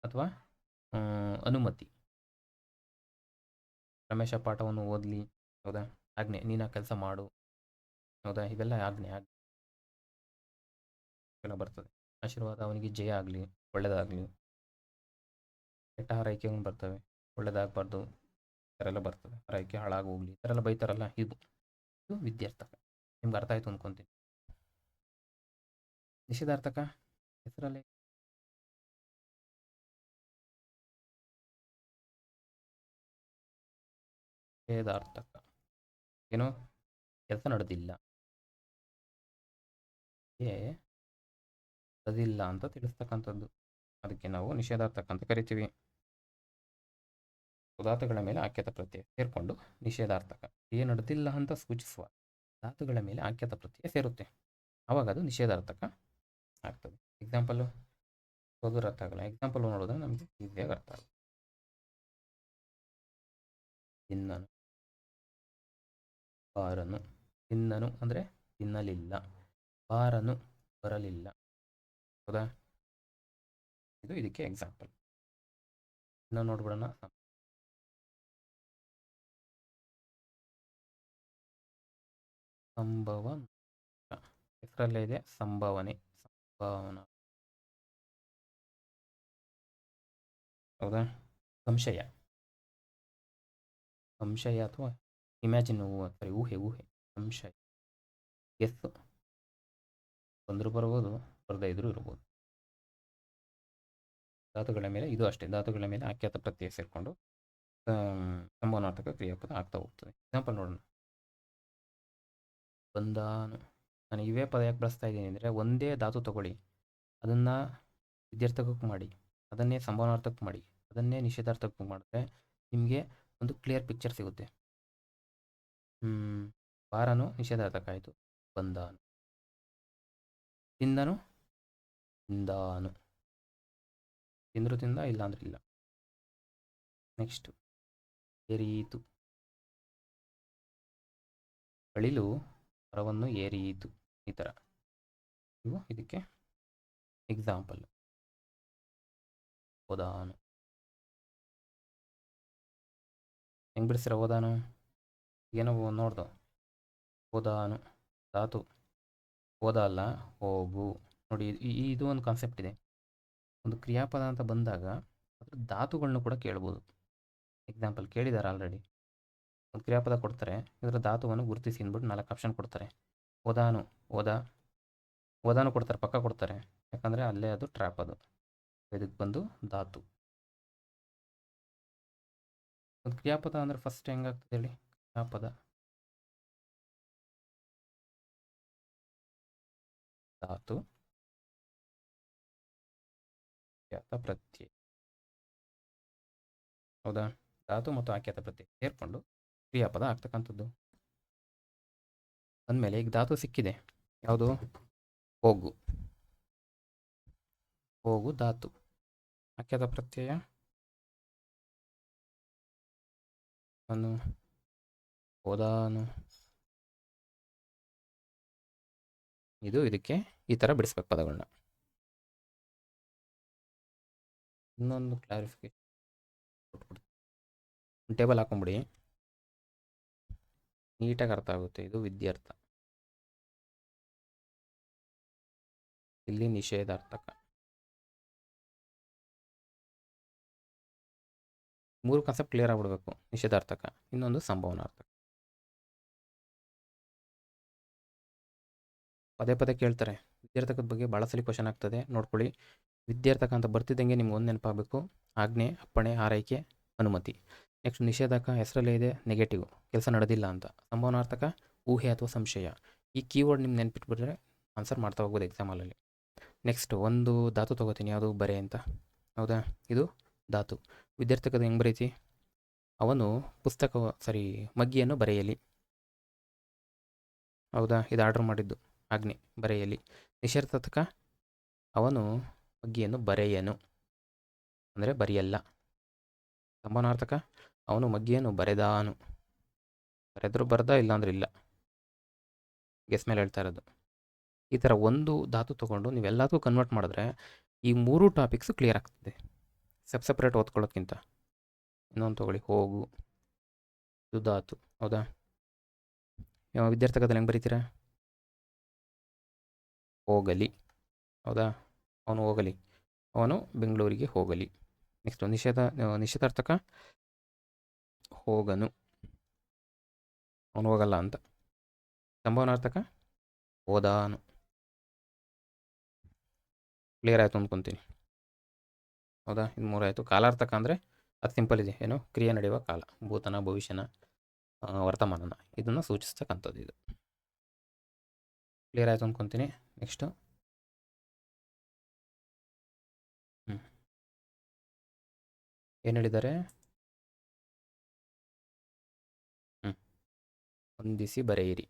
ಅಥವಾ ಅನುಮತಿ. ರಮೇಶ ಪಾಠವನ್ನು ಓದಲಿ, ಹೌದಾ, ಆಜ್ಞೆ, ನೀನು ಆ ಕೆಲಸ ಮಾಡು, ಹೌದಾ, ಇವೆಲ್ಲ ಆಜ್ಞೆ ಎಲ್ಲ ಬರ್ತದೆ. ಆಶೀರ್ವಾದ, ಅವನಿಗೆ ಜಯ ಆಗಲಿ, ಒಳ್ಳೇದಾಗಲಿ. ಕೆಟ್ಟ ಹಾರೈಕೆಗಳು ಬರ್ತವೆ, ಒಳ್ಳೇದಾಗಬಾರ್ದು, ಈ ಥರ ಎಲ್ಲ ಬರ್ತದೆ. ಹಾರೈಕೆ ಹಾಳಾಗೋಗ್ಲಿ, ಈ ಥರ ಎಲ್ಲ ಬೈತಾರಲ್ಲ, ಇದು ವಿದ್ಯಾರ್ಥಕ. ನಿಮ್ಗೆ ಅರ್ಥ ಆಯ್ತು ಅಂದ್ಕೊತೀನಿ. ನಿಷೇಧಾರ್ಥಕ ಹೆಸರಲ್ಲಿ ನಿಷೇಧಾರ್ಥಕ ಏನೋ ಕೆಲಸ ನಡೆದಿಲ್ಲ, ನಡೆದಿಲ್ಲ ಅಂತ ತಿಳಿಸ್ತಕ್ಕಂಥದ್ದು. ಅದಕ್ಕೆ ನಾವು ನಿಷೇಧಾರ್ಥಕ ಅಂತ ಕರಿತೀವಿ. ಧಾತುಗಳ ಮೇಲೆ ಆಖ್ಯಾತ ಪ್ರತ್ಯಯ ಸೇರಿಕೊಂಡು ನಿಷೇಧಾರ್ಥಕ, ಏನು ನಡೆದಿಲ್ಲ ಅಂತ ಸೂಚಿಸುವ ಧಾತುಗಳ ಮೇಲೆ ಆಖ್ಯಾತ ಪ್ರತ್ಯಯ ಸೇರುತ್ತೆ, ಆವಾಗ ಅದು ನಿಷೇಧಾರ್ಥಕ ಆಗ್ತದೆ. ಎಕ್ಸಾಂಪಲ್ಲು ಓದೋರು ಅರ್ಥ ಆಗಲ್ಲ. ಎಕ್ಸಾಂಪಲ್ ನೋಡಿದ್ರೆ ನಮಗೆ ಈಸಿಯಾಗಿ ಅರ್ಥ ಆಗುತ್ತೆ. ತಿನ್ನನು, ಬಾರನು. ತಿನ್ನನು ಅಂದರೆ ತಿನ್ನಲಿಲ್ಲ, ಬಾರನು ಬರಲಿಲ್ಲ, ಹೌದಾ. ಇದು ಇದಕ್ಕೆ ಎಕ್ಸಾಂಪಲ್. ಇನ್ನು ನೋಡ್ಬಿಡೋಣ. ಸಂಭವನ ಹೆಸರಲ್ಲೇ ಇದೆ, ಸಂಭಾವನೆ, ಸಂಭಾವನಾ, ಹೌದಾ. ಸಂಶಯ, ಸಂಶಯ ಅಥವಾ ಇಮ್ಯಾಜಿನ್, ಊಹೆ, ಸಂಶಯ, ಗೆಸ್. ಬಂದರೂ ಬರ್ಬೋದು, ಬರದೇ ಇದ್ರೂ ಇರ್ಬೋದು. ಧಾತುಗಳ ಮೇಲೆ ಇದು ಅಷ್ಟೇ, ಧಾತುಗಳ ಮೇಲೆ ಆಖ್ಯಾತ ಪ್ರತ್ಯಯ ಸೇರಿಕೊಂಡು ಸಂಭವನಾರ್ಥಕ ಕ್ರಿಯಾಪದ ಆಗ್ತಾ ಹೋಗ್ತದೆ. ಎಕ್ಸಾಂಪಲ್ ನೋಡೋಣ. ಬಂದಾನು. ನಾನು ಇವೇ ಪದ ಯಾಕೆ ಬಳಸ್ತಾ ಇದ್ದೀನಿ ಅಂದರೆ, ಒಂದೇ ಧಾತು ತಗೊಳ್ಳಿ, ಅದನ್ನು ವಿದ್ಯಾರ್ಥಕಕ್ಕೆ ಮಾಡಿ, ಅದನ್ನೇ ಸಂಭವನಾರ್ಥಕ್ಕೆ ಮಾಡಿ, ಅದನ್ನೇ ನಿಷೇಧಾರ್ಥಕ್ಕೆ ಮಾಡಿದ್ರೆ ನಿಮಗೆ ಒಂದು ಕ್ಲಿಯರ್ ಪಿಕ್ಚರ್ ಸಿಗುತ್ತೆ. ಬಾರನು ನಿಷೇಧಾರ್ಥಕ ಆಯಿತು, ಬಂದಾನು. ತಿಂದನು, ತಿಂದಾನು. ತಿಂದರು ತಿಂದ, ಇಲ್ಲ ಅಂದ್ರೆ ಇಲ್ಲ. ನೆಕ್ಸ್ಟ್, ಏರಿಯಿತು. ಅಳಿಲು ಮರವನ್ನು ಏರಿಯಿತು, ಈ ಥರ. ಇವು ಇದಕ್ಕೆ ಎಕ್ಸಾಂಪಲ್. ಓದಾನು. ಹೆಂಗೆ ಬಿಡಿಸಿರ ಓದಾನು? ಏನೋ ನೋಡ್ದು. ಓದಾನು ಧಾತು, ಓದ ಅಲ್ಲ, ಹೋಗು. ನೋಡಿ, ಇದು ಒಂದು ಕಾನ್ಸೆಪ್ಟ್ ಇದೆ. ಒಂದು ಕ್ರಿಯಾಪದ ಅಂತ ಬಂದಾಗ ಅದ್ರ ಧಾತುಗಳನ್ನ ಕೂಡ ಕೇಳ್ಬೋದು. ಎಕ್ಸಾಂಪಲ್ ಕೇಳಿದ್ದಾರೆ ಆಲ್ರೆಡಿ. ಒಂದು ಕ್ರಿಯಾಪದ ಕೊಡ್ತಾರೆ, ಇದರ ಧಾತುವನ್ನು ಗುರುತಿಸಿ ಅಂದ್ಬಿಟ್ಟು 4 ಆಪ್ಷನ್ ಕೊಡ್ತಾರೆ. ಓದಾನು, ಓದಾನು ಕೊಡ್ತಾರೆ, ಪಕ್ಕ ಕೊಡ್ತಾರೆ, ಯಾಕಂದರೆ ಅಲ್ಲೇ ಅದು ಟ್ರ್ಯಾಪ್. ಅದು ಇದಕ್ಕೆ ಬಂದು ಧಾತು. ಒಂದು ಕ್ರಿಯಾಪದ ಅಂದರೆ ಫಸ್ಟ್ ಹೆಂಗಾಗ್ತದೆ ಹೇಳಿ? ಕ್ರಿಯಾಪದ ಧಾತು ಆಖ್ಯಾತ ಪ್ರತ್ಯಯ, ಹೌದಾ. ಧಾತು ಮತ್ತು ಆಖ್ಯಾತ ಪ್ರತ್ಯಯ ಸೇರಿಕೊಂಡು ಕ್ರಿಯಾಪದ ಆಗ್ತಕ್ಕಂಥದ್ದು. ಅಂದಮೇಲೆ ಈಗ ಧಾತು ಸಿಕ್ಕಿದೆ, ಯಾವುದು? ಹೋಗು. ಹೋಗು ಧಾತು. ಆಖ್ಯಾತ ಪ್ರತ್ಯಯ ಅನು, ಓದಾನು. ಇದು ಇದಕ್ಕೆ ಈ ಥರ ಬಿಡಿಸ್ಬೇಕು ಪದಗಳನ್ನ. ಇನ್ನೊಂದು ಕ್ಲಾರಿಫಿಕೇಶನ್ ಕೊಟ್ಬಿಡ್ತೀನಿ. ಟೇಬಲ್ ಹಾಕೊಂಬಿಡಿ, ನೀಟಾಗಿ ಅರ್ಥ ಆಗುತ್ತೆ. ಇದು ವಿದ್ಯಾರ್ಥ, ಇಲ್ಲಿ ನಿಷೇಧಾರ್ಥಕ. 3 ಕಾನ್ಸೆಪ್ಟ್ ಕ್ಲಿಯರ್ ಆಗ್ಬಿಡ್ಬೇಕು. ನಿಷೇಧಾರ್ಥಕ, ಇನ್ನೊಂದು ಸಂಭವನಾರ್ಥಕ. ಪದೇ ಪದೇ ಕೇಳ್ತಾರೆ ವಿದ್ಯಾರ್ಥಕದ ಬಗ್ಗೆ, ಭಾಳ ಸಲ ಕ್ವಶನ್ ಆಗ್ತದೆ, ನೋಡ್ಕೊಳ್ಳಿ. ವಿದ್ಯಾರ್ಥಕ ಅಂತ ಬರ್ತಿದ್ದಂಗೆ ನಿಮ್ಗೆ ಒಂದು ನೆನಪಾಗಬೇಕು: ಆಜ್ಞೆ, ಅಪ್ಪಣೆ, ಆರೈಕೆ, ಅನುಮತಿ. ನೆಕ್ಸ್ಟ್ ನಿಷೇಧಕ ಹೆಸರಲ್ಲೇ ಇದೆ, ನೆಗೆಟಿವ್, ಕೆಲಸ ನಡೆದಿಲ್ಲ ಅಂತ. ಸಂಭವನಾರ್ಥಕ ಊಹೆ ಅಥವಾ ಸಂಶಯ. ಈ ಕೀವರ್ಡ್ ನಿಮ್ಗೆ ನೆನ್ಪಿಟ್ಬಿಟ್ರೆ ಆನ್ಸರ್ ಮಾಡ್ತಾ ಹೋಗ್ಬೋದು ಎಕ್ಸಾಮಲ್ಲಿ. ನೆಕ್ಸ್ಟ್ ಒಂದು ಧಾತು ತೊಗೋತೀನಿ, ಯಾವುದು? ಬರೆ ಅಂತ, ಹೌದಾ. ಇದು ಧಾತು. ವಿದ್ಯಾರ್ಥಕದ ಹೆಂಗೆ ಬರೀತಿ? ಅವನು ಮಗ್ಗಿಯನ್ನು ಬರೆಯಲಿ. ಹೌದಾ, ಇದು ಆರ್ಡರ್ ಮಾಡಿದ್ದು ಆಜ್ಞೆ, ಬರೆಯಲಿ. ನಿಷೇಧಾರ್ಥಕ, ಅವನು ಮಗ್ಗಿಯನ್ನು ಬರೆಯನು ಅಂದರೆ ಬರೆಯಲ್ಲ. ಸಂಭಾವನಾರ್ಥಕ, ಅವನು ಮಗ್ಗಿಯನ್ನು ಬರೆದಾನು, ಬರೆದ್ರು ಬರ್ದ, ಇಲ್ಲಾಂದ್ರೆ ಇಲ್ಲ. ಗೆಸ್ ಮೇಲೆ ಹೇಳ್ತಾ ಇರೋದು. ಈ ಥರ ಒಂದು ಧಾತು ತೊಗೊಂಡು ನೀವೆಲ್ಲದಕ್ಕೂ ಕನ್ವರ್ಟ್ ಮಾಡಿದ್ರೆ ಈ 3 ಟಾಪಿಕ್ಸು ಕ್ಲಿಯರ್ ಆಗ್ತದೆ, ಸಪ್ರೇಟ್ ಓದ್ಕೊಳ್ಳೋದ್ಕಿಂತ. ಇನ್ನೊಂದು ತೊಗೊಳ್ಳಿ, ಹೋಗು, ಇದು ಧಾತು. ಹೌದಾ, ವಿದ್ಯಾರ್ಥಿಗದಲ್ಲಿ ಹೆಂಗೆ ಬರೀತೀರಾ? ಹೋಗಲಿ. ಹೌದಾ, ಅವನು ಹೋಗಲಿ, ಅವನು ಬೆಂಗಳೂರಿಗೆ ಹೋಗಲಿ. ನೆಕ್ಸ್ಟ್ ನಿಷೇಧಾರ್ಥಕ, ಹೋಗನು, ಅವನು ಹೋಗಲ್ಲ ಅಂತ. ಸಂಭಾವನಾರ್ಥಕ, ಹೋದಾನು. ಕ್ಲಿಯರ್ ಆಯಿತು ಅಂದ್ಕೊತೀನಿ. ಹೌದಾ, ಇದು 3 ಆಯಿತು. ಕಾಲಾರ್ಥಕ ಅಂದರೆ ಅದು ಸಿಂಪಲ್ ಇದೆ, ಏನು, ಕ್ರಿಯೆ ನಡೆಯುವ ಕಾಲ, ಭೂತನ, ಭವಿಷ್ಯನ, ವರ್ತಮಾನನ ಇದನ್ನು ಸೂಚಿಸ್ತಕ್ಕಂಥದ್ದು. ಇದು ಕ್ಲಿಯರ್ ಆಯಿತು ಅಂದ್ಕೊತೀನಿ. ನೆಕ್ಸ್ಟು ಏನು ಹೇಳಿದ್ದಾರೆ? ಹೊಂದಿಸಿ ಬರೆಯಿರಿ.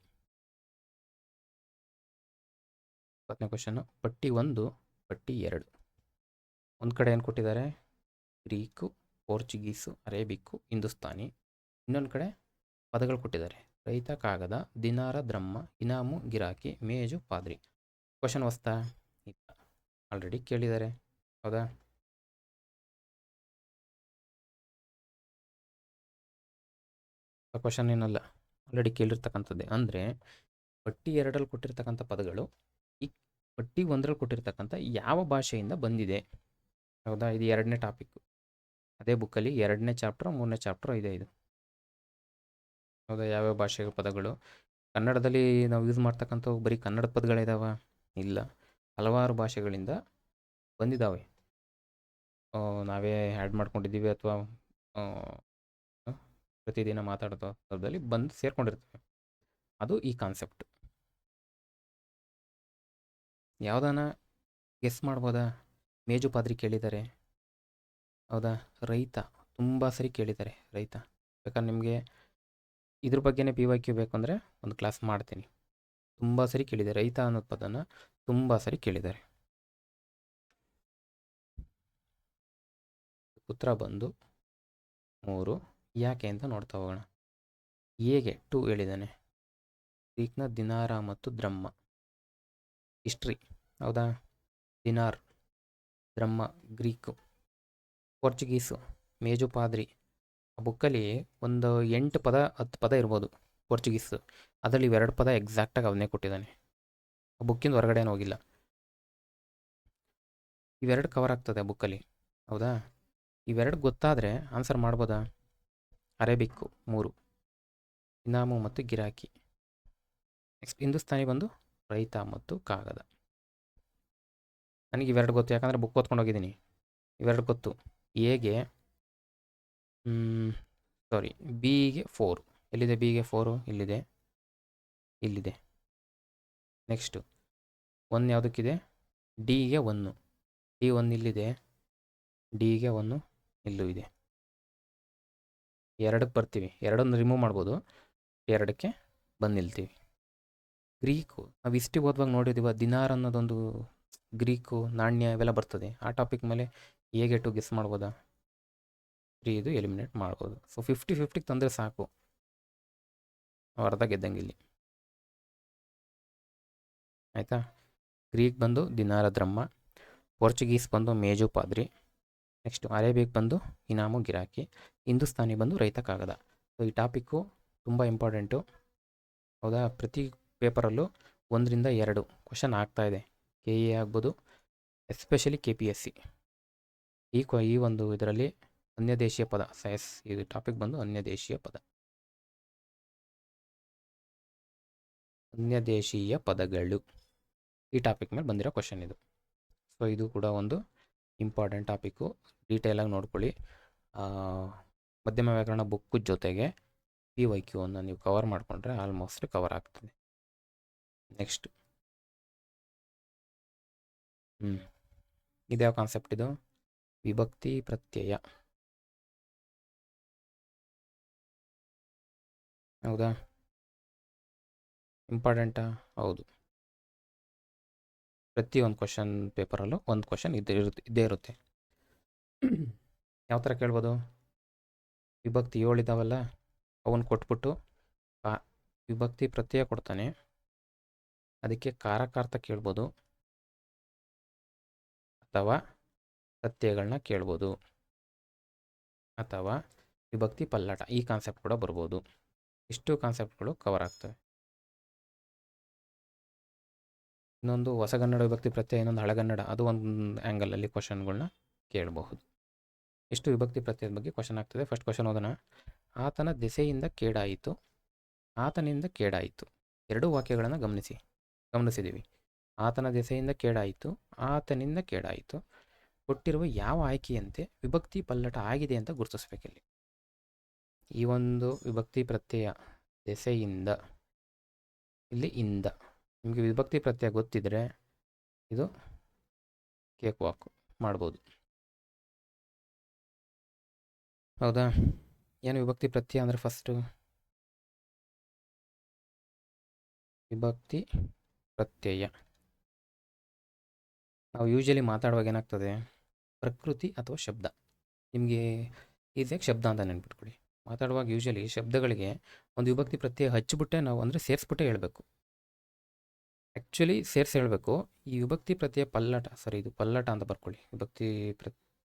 20ನೇ ಕ್ವಶನ್ನು, ಪಟ್ಟಿ 1, ಪಟ್ಟಿ 2. ಒಂದು ಕಡೆ ಏನು ಕೊಟ್ಟಿದ್ದಾರೆ? ಗ್ರೀಕು, ಪೋರ್ಚುಗೀಸು, ಅರೇಬಿಕ್ಕು, ಹಿಂದೂಸ್ತಾನಿ. ಇನ್ನೊಂದು ಕಡೆ ಪದಗಳು ಕೊಟ್ಟಿದ್ದಾರೆ: ರೈತ, ಕಾಗದ, ದಿನಾರ, ದ್ರಮ್ಮ, ಇನಾಮು, ಗಿರಾಕಿ, ಮೇಜು, ಪಾದ್ರಿ. ಕ್ವಶನ್ ಹೊಸ್ತಾ? ಇಲ್ಲ, ಆಲ್ರೆಡಿ ಕೇಳಿದ್ದಾರೆ. ಹೌದಾ, ಕ್ವಶನ್ ಏನಲ್ಲ, ಆಲ್ರೆಡಿ ಕೇಳಿರ್ತಕ್ಕಂಥದ್ದೇ. ಅಂದರೆ ಪಟ್ಟಿ 2ರಲ್ಲಿ ಕೊಟ್ಟಿರ್ತಕ್ಕಂಥ ಪದಗಳು ಈ ಪಟ್ಟಿ 1ರಲ್ಲಿ ಕೊಟ್ಟಿರ್ತಕ್ಕಂಥ ಯಾವ ಭಾಷೆಯಿಂದ ಬಂದಿದೆ. ಹೌದಾ, ಇದು 2ನೇ ಟಾಪಿಕ್ಕು. ಅದೇ ಬುಕ್ಕಲ್ಲಿ 2ನೇ ಚಾಪ್ಟರ್, 3ನೇ ಚಾಪ್ಟರ್ ಇದೆ ಇದು. ಹೌದಾ, ಯಾವ್ಯಾವ ಭಾಷೆಯ ಪದಗಳು. ಕನ್ನಡದಲ್ಲಿ ನಾವು ಯೂಸ್ ಮಾಡ್ತಕ್ಕಂಥವು ಬರೀ ಕನ್ನಡದ ಪದಗಳಿದಾವ? ಇಲ್ಲ, ಹಲವಾರು ಭಾಷೆಗಳಿಂದ ಬಂದಿದ್ದಾವೆ. ನಾವೇ ಆ್ಯಡ್ ಮಾಡ್ಕೊಂಡಿದ್ದೀವಿ ಅಥವಾ ಪ್ರತಿದಿನ ಮಾತಾಡೋದ್ರಲ್ಲಿ ಬಂದು ಸೇರ್ಕೊಂಡಿರ್ತವೆ. ಅದು ಈ ಕಾನ್ಸೆಪ್ಟ್. ಯಾವುದಾನ ಗೆಸ್ ಮಾಡ್ಬೋದಾ? ಮೇಜು, ಪಾದ್ರಿ ಕೇಳಿದ್ದಾರೆ. ಹೌದಾ, ರೈತ ತುಂಬ ಸರಿ ಕೇಳಿದ್ದಾರೆ. ರೈತ ಬೇಕಾದ್ರೆ ನಿಮಗೆ ಇದ್ರ ಬಗ್ಗೆನೇ PYQ ಬೇಕು ಅಂದರೆ ಒಂದು ಕ್ಲಾಸ್ ಮಾಡ್ತೀನಿ. ತುಂಬ ಸರಿ ಕೇಳಿದ್ದಾರೆ, ರೈತ ಅನ್ನೋ ಪದನ ತುಂಬ ಸರಿ ಕೇಳಿದ್ದಾರೆ. ಉತ್ತರ ಬಂದು 3. ಯಾಕೆ ಅಂತ ನೋಡ್ತಾ ಹೋಗೋಣ. ಹೇಗೆ 2 ಹೇಳಿದ್ದಾನೆ. ಗ್ರೀಕ್ನ ದಿನಾರ ಮತ್ತು ದ್ರಮ್ಮ. ಹಿಸ್ಟ್ರಿ. ಹೌದಾ, ದಿನಾರ್, ದ್ರಮ್ಮ ಗ್ರೀಕು. ಪೋರ್ಚುಗೀಸು, ಮೇಜು, ಪಾದ್ರಿ. ಆ ಬುಕ್ಕಲ್ಲಿ ಒಂದು 8 ಪದ 10 ಪದ ಇರ್ಬೋದು ಪೋರ್ಚುಗೀಸು. ಅದರಲ್ಲಿ 2 ಪದ ಎಕ್ಸಾಕ್ಟಾಗಿ ಅವನ್ನೇ ಕೊಟ್ಟಿದ್ದಾನೆ. ಆ ಬುಕ್ಕಿಂದ ಹೊರಗಡೆ ಹೋಗಿಲ್ಲ. ಇವೆರಡು ಕವರ್ ಆಗ್ತದೆ ಆ ಬುಕ್ಕಲ್ಲಿ. ಹೌದಾ, ಇವೆರಡು ಗೊತ್ತಾದರೆ ಆನ್ಸರ್ ಮಾಡ್ಬೋದಾ? ಅರೇಬಿಕ್ಕು 3, ಇನಾಮು ಮತ್ತು ಗಿರಾಕಿ. ನೆಕ್ಸ್ಟ್ ಹಿಂದೂಸ್ತಾನಿ ಬಂದು ರೈತ ಮತ್ತು ಕಾಗದ. ನನಗೆ ಇವೆರಡು ಗೊತ್ತು, ಯಾಕಂದರೆ ಬುಕ್ ಓದ್ಕೊಂಡು ಹೋಗಿದ್ದೀನಿ. ಇವೆರಡು ಗೊತ್ತು. ಎಗೆ ಬಿಗೆ 4. ಎಲ್ಲಿದೆ ಬಿಗೆ 4? ಇಲ್ಲಿದೆ, ಇಲ್ಲಿದೆ. ನೆಕ್ಸ್ಟು 1 ಯಾವುದಕ್ಕಿದೆ? ಡಿಗೆ 1. ಡಿ 1 ಇಲ್ಲಿದೆ, ಡಿಗೆ 1 ಇಲ್ಲೂ ಇದೆ. 2ಕ್ಕೆ ಬರ್ತೀವಿ. 2ನ್ನು ರಿಮೂವ್ ಮಾಡ್ಬೋದು, 2ಕ್ಕೆ ಬಂದು ನಿಲ್ತೀವಿ. ಗ್ರೀಕು ನಾವು ಹಿಸ್ಟ್ರಿ ಓದುವಾಗ ನೋಡಿದ್ದೀವ, ದಿನಾರ್ ಅನ್ನೋದೊಂದು ಗ್ರೀಕು ನಾಣ್ಯ ಇವೆಲ್ಲ ಬರ್ತದೆ. ಆ ಟಾಪಿಕ್ ಮೇಲೆ ಹೇಗೆ 2 ಗೆಸ್ ಮಾಡ್ಬೋದಾ? 3 ಇದು ಎಲಿಮಿನೇಟ್ ಮಾಡ್ಬೋದು. ಸೊ 50-50 ತಂದರೆ ಸಾಕು, ಅರ್ಧ ಗೆದ್ದಂಗಿಲ್ಲಿ. ಆಯಿತಾ? ಗ್ರೀಕ್ ಬಂದು ದಿನಾರ, ದ್ರಮ್ಮ. ಪೋರ್ಚುಗೀಸ್ ಬಂದು ಮೇಜು, ಪಾದ್ರಿ. ನೆಕ್ಸ್ಟು ಅರೇಬಿಕ್ ಬಂದು ಇನಾಮು, ಗಿರಾಕಿ. ಹಿಂದೂಸ್ತಾನಿ ಬಂದು ರೈತ, ಕಾಗದ. ಸೊ ಈ ಟಾಪಿಕ್ಕು ತುಂಬ ಇಂಪಾರ್ಟೆಂಟು. ಹೌದಾ, ಪ್ರತಿ ಪೇಪರಲ್ಲೂ 1ರಿಂದ 2 ಕ್ವಶನ್ ಆಗ್ತಾಯಿದೆ. KA ಆಗ್ಬೋದು, ಎಸ್ಪೆಷಲಿ KPSC. ಈ ಒಂದು ಇದರಲ್ಲಿ ಅನ್ಯದೇಶೀಯ ಪದ, ಇದು ಟಾಪಿಕ್ ಬಂದು ಅನ್ಯದೇಶೀಯ ಪದ. ಅನ್ಯದೇಶೀಯ ಪದಗಳು ಈ ಟಾಪಿಕ್ ಮೇಲೆ ಬಂದಿರೋ ಕ್ವಶನ್ ಇದು. ಸೊ ಇದು ಕೂಡ ಒಂದು ಇಂಪಾರ್ಟೆಂಟ್ ಟಾಪಿಕ್ಕು. ಡೀಟೇಲಾಗಿ ನೋಡ್ಕೊಳ್ಳಿ. ಮಧ್ಯಮ ವ್ಯಾಕರಣ ಬುಕ್ಕು ಜೊತೆಗೆ PYQ ಅನ್ನು ನೀವು ಕವರ್ ಮಾಡಿಕೊಂಡ್ರೆ ಆಲ್ಮೋಸ್ಟ್ ಕವರ್ ಆಗ್ತದೆ. ನೆಕ್ಸ್ಟ್ ಇದ್ಯಾವ ಕಾನ್ಸೆಪ್ಟ್ ಇದು? ವಿಭಕ್ತಿ ಪ್ರತ್ಯಯ. ಹೌದಾ? ಇಂಪಾರ್ಟೆಂಟಾ? ಹೌದು. ಪ್ರತಿಯೊಂದು ಕ್ವಶನ್ ಪೇಪರಲ್ಲೂ ಒಂದು ಕ್ವಶನ್ ಇದ್ದೇ ಇರುತ್ತೆ. ಯಾವ ಥರ ಕೇಳ್ಬೋದು? ವಿಭಕ್ತಿ 7 ಇದ್ದಾವಲ್ಲ, ಅವನ್ನ ಕೊಟ್ಬಿಟ್ಟು ವಿಭಕ್ತಿ ಪ್ರತ್ಯಯ ಕೊಡ್ತಾನೆ, ಅದಕ್ಕೆ ಕಾರಕಾರ್ಥ ಕೇಳ್ಬೋದು, ಅಥವಾ ಪ್ರತ್ಯಯಗಳನ್ನ ಕೇಳ್ಬೋದು, ಅಥವಾ ವಿಭಕ್ತಿ ಪಲ್ಲಟ, ಈ ಕಾನ್ಸೆಪ್ಟ್ ಕೂಡ ಬರ್ಬೋದು. ಇಷ್ಟು ಕಾನ್ಸೆಪ್ಟ್ಗಳು ಕವರ್ ಆಗ್ತವೆ. ಇನ್ನೊಂದು ಹೊಸಗನ್ನಡ ವಿಭಕ್ತಿ ಪ್ರತ್ಯಯ, ಇನ್ನೊಂದು ಹಳೆಗನ್ನಡ, ಅದು ಒಂದು ಆ್ಯಂಗಲಲ್ಲಿ ಕ್ವಶನ್ಗಳನ್ನ ಕೇಳಬಹುದು. ಇಷ್ಟು ವಿಭಕ್ತಿ ಪ್ರತ್ಯಯದ ಬಗ್ಗೆ ಕ್ವಶನ್ ಆಗ್ತದೆ. ಫಸ್ಟ್ ಕ್ವಶನ್ ಓದೋಣ. ಆತನ ದೆಸೆಯಿಂದ ಕೇಡಾಯಿತು, ಆತನಿಂದ ಕೇಡಾಯಿತು. ಎರಡೂ ವಾಕ್ಯಗಳನ್ನು ಗಮನಿಸಿದ್ದೀವಿ. ಆತನ ದೆಸೆಯಿಂದ ಕೇಡಾಯಿತು, ಆತನಿಂದ ಕೇಡಾಯಿತು. ಕೊಟ್ಟಿರುವ ಯಾವ ಆಯ್ಕೆಯಂತೆ ವಿಭಕ್ತಿ ಪಲ್ಲಟ ಆಗಿದೆ ಅಂತ ಗುರುತಿಸ್ಬೇಕಿಲ್ಲಿ. ಈ ಒಂದು ವಿಭಕ್ತಿ ಪ್ರತ್ಯಯ ದೆಸೆಯಿಂದ, ಇಲ್ಲಿ ಇಂದ. ನಿಮಗೆ ವಿಭಕ್ತಿ ಪ್ರತ್ಯಯ ಗೊತ್ತಿದ್ರೆ ಇದು ಕೇಕ್ ವಾಕ್ ಮಾಡ್ಬೋದು. ಹೌದಾ? ಏನು ವಿಭಕ್ತಿ ಪ್ರತ್ಯಯ ಅಂದರೆ ಫಸ್ಟು ವಿಭಕ್ತಿ ಪ್ರತ್ಯಯ ನಾವು ಯೂಶಲಿ ಮಾತಾಡುವಾಗ ಏನಾಗ್ತದೆ, ಪ್ರಕೃತಿ ಅಥವಾ ಶಬ್ದ. ನಿಮಗೆ ಈಸಿಯಾಗಿ ಶಬ್ದ ಅಂತ ನೆನ್ಪಿಟ್ಕೊಳ್ಳಿ. ಮಾತಾಡುವಾಗ ಯೂಶಲಿ ಶಬ್ದಗಳಿಗೆ ಒಂದು ವಿಭಕ್ತಿ ಪ್ರತ್ಯಯ ಹಚ್ಚಿಬಿಟ್ಟೆ ನಾವು, ಅಂದರೆ ಸೇರಿಸ್ಬಿಟ್ಟೆ ಹೇಳಬೇಕು. ಆ್ಯಕ್ಚುಲಿ ಸೇರಿಸಿ ಹೇಳಬೇಕು. ಈ ವಿಭಕ್ತಿ ಪ್ರತ್ಯಯ ಪಲ್ಲಟ, ಇದು ಪಲ್ಲಟ ಅಂತ ಬರ್ಕೊಳ್ಳಿ. ವಿಭಕ್ತಿ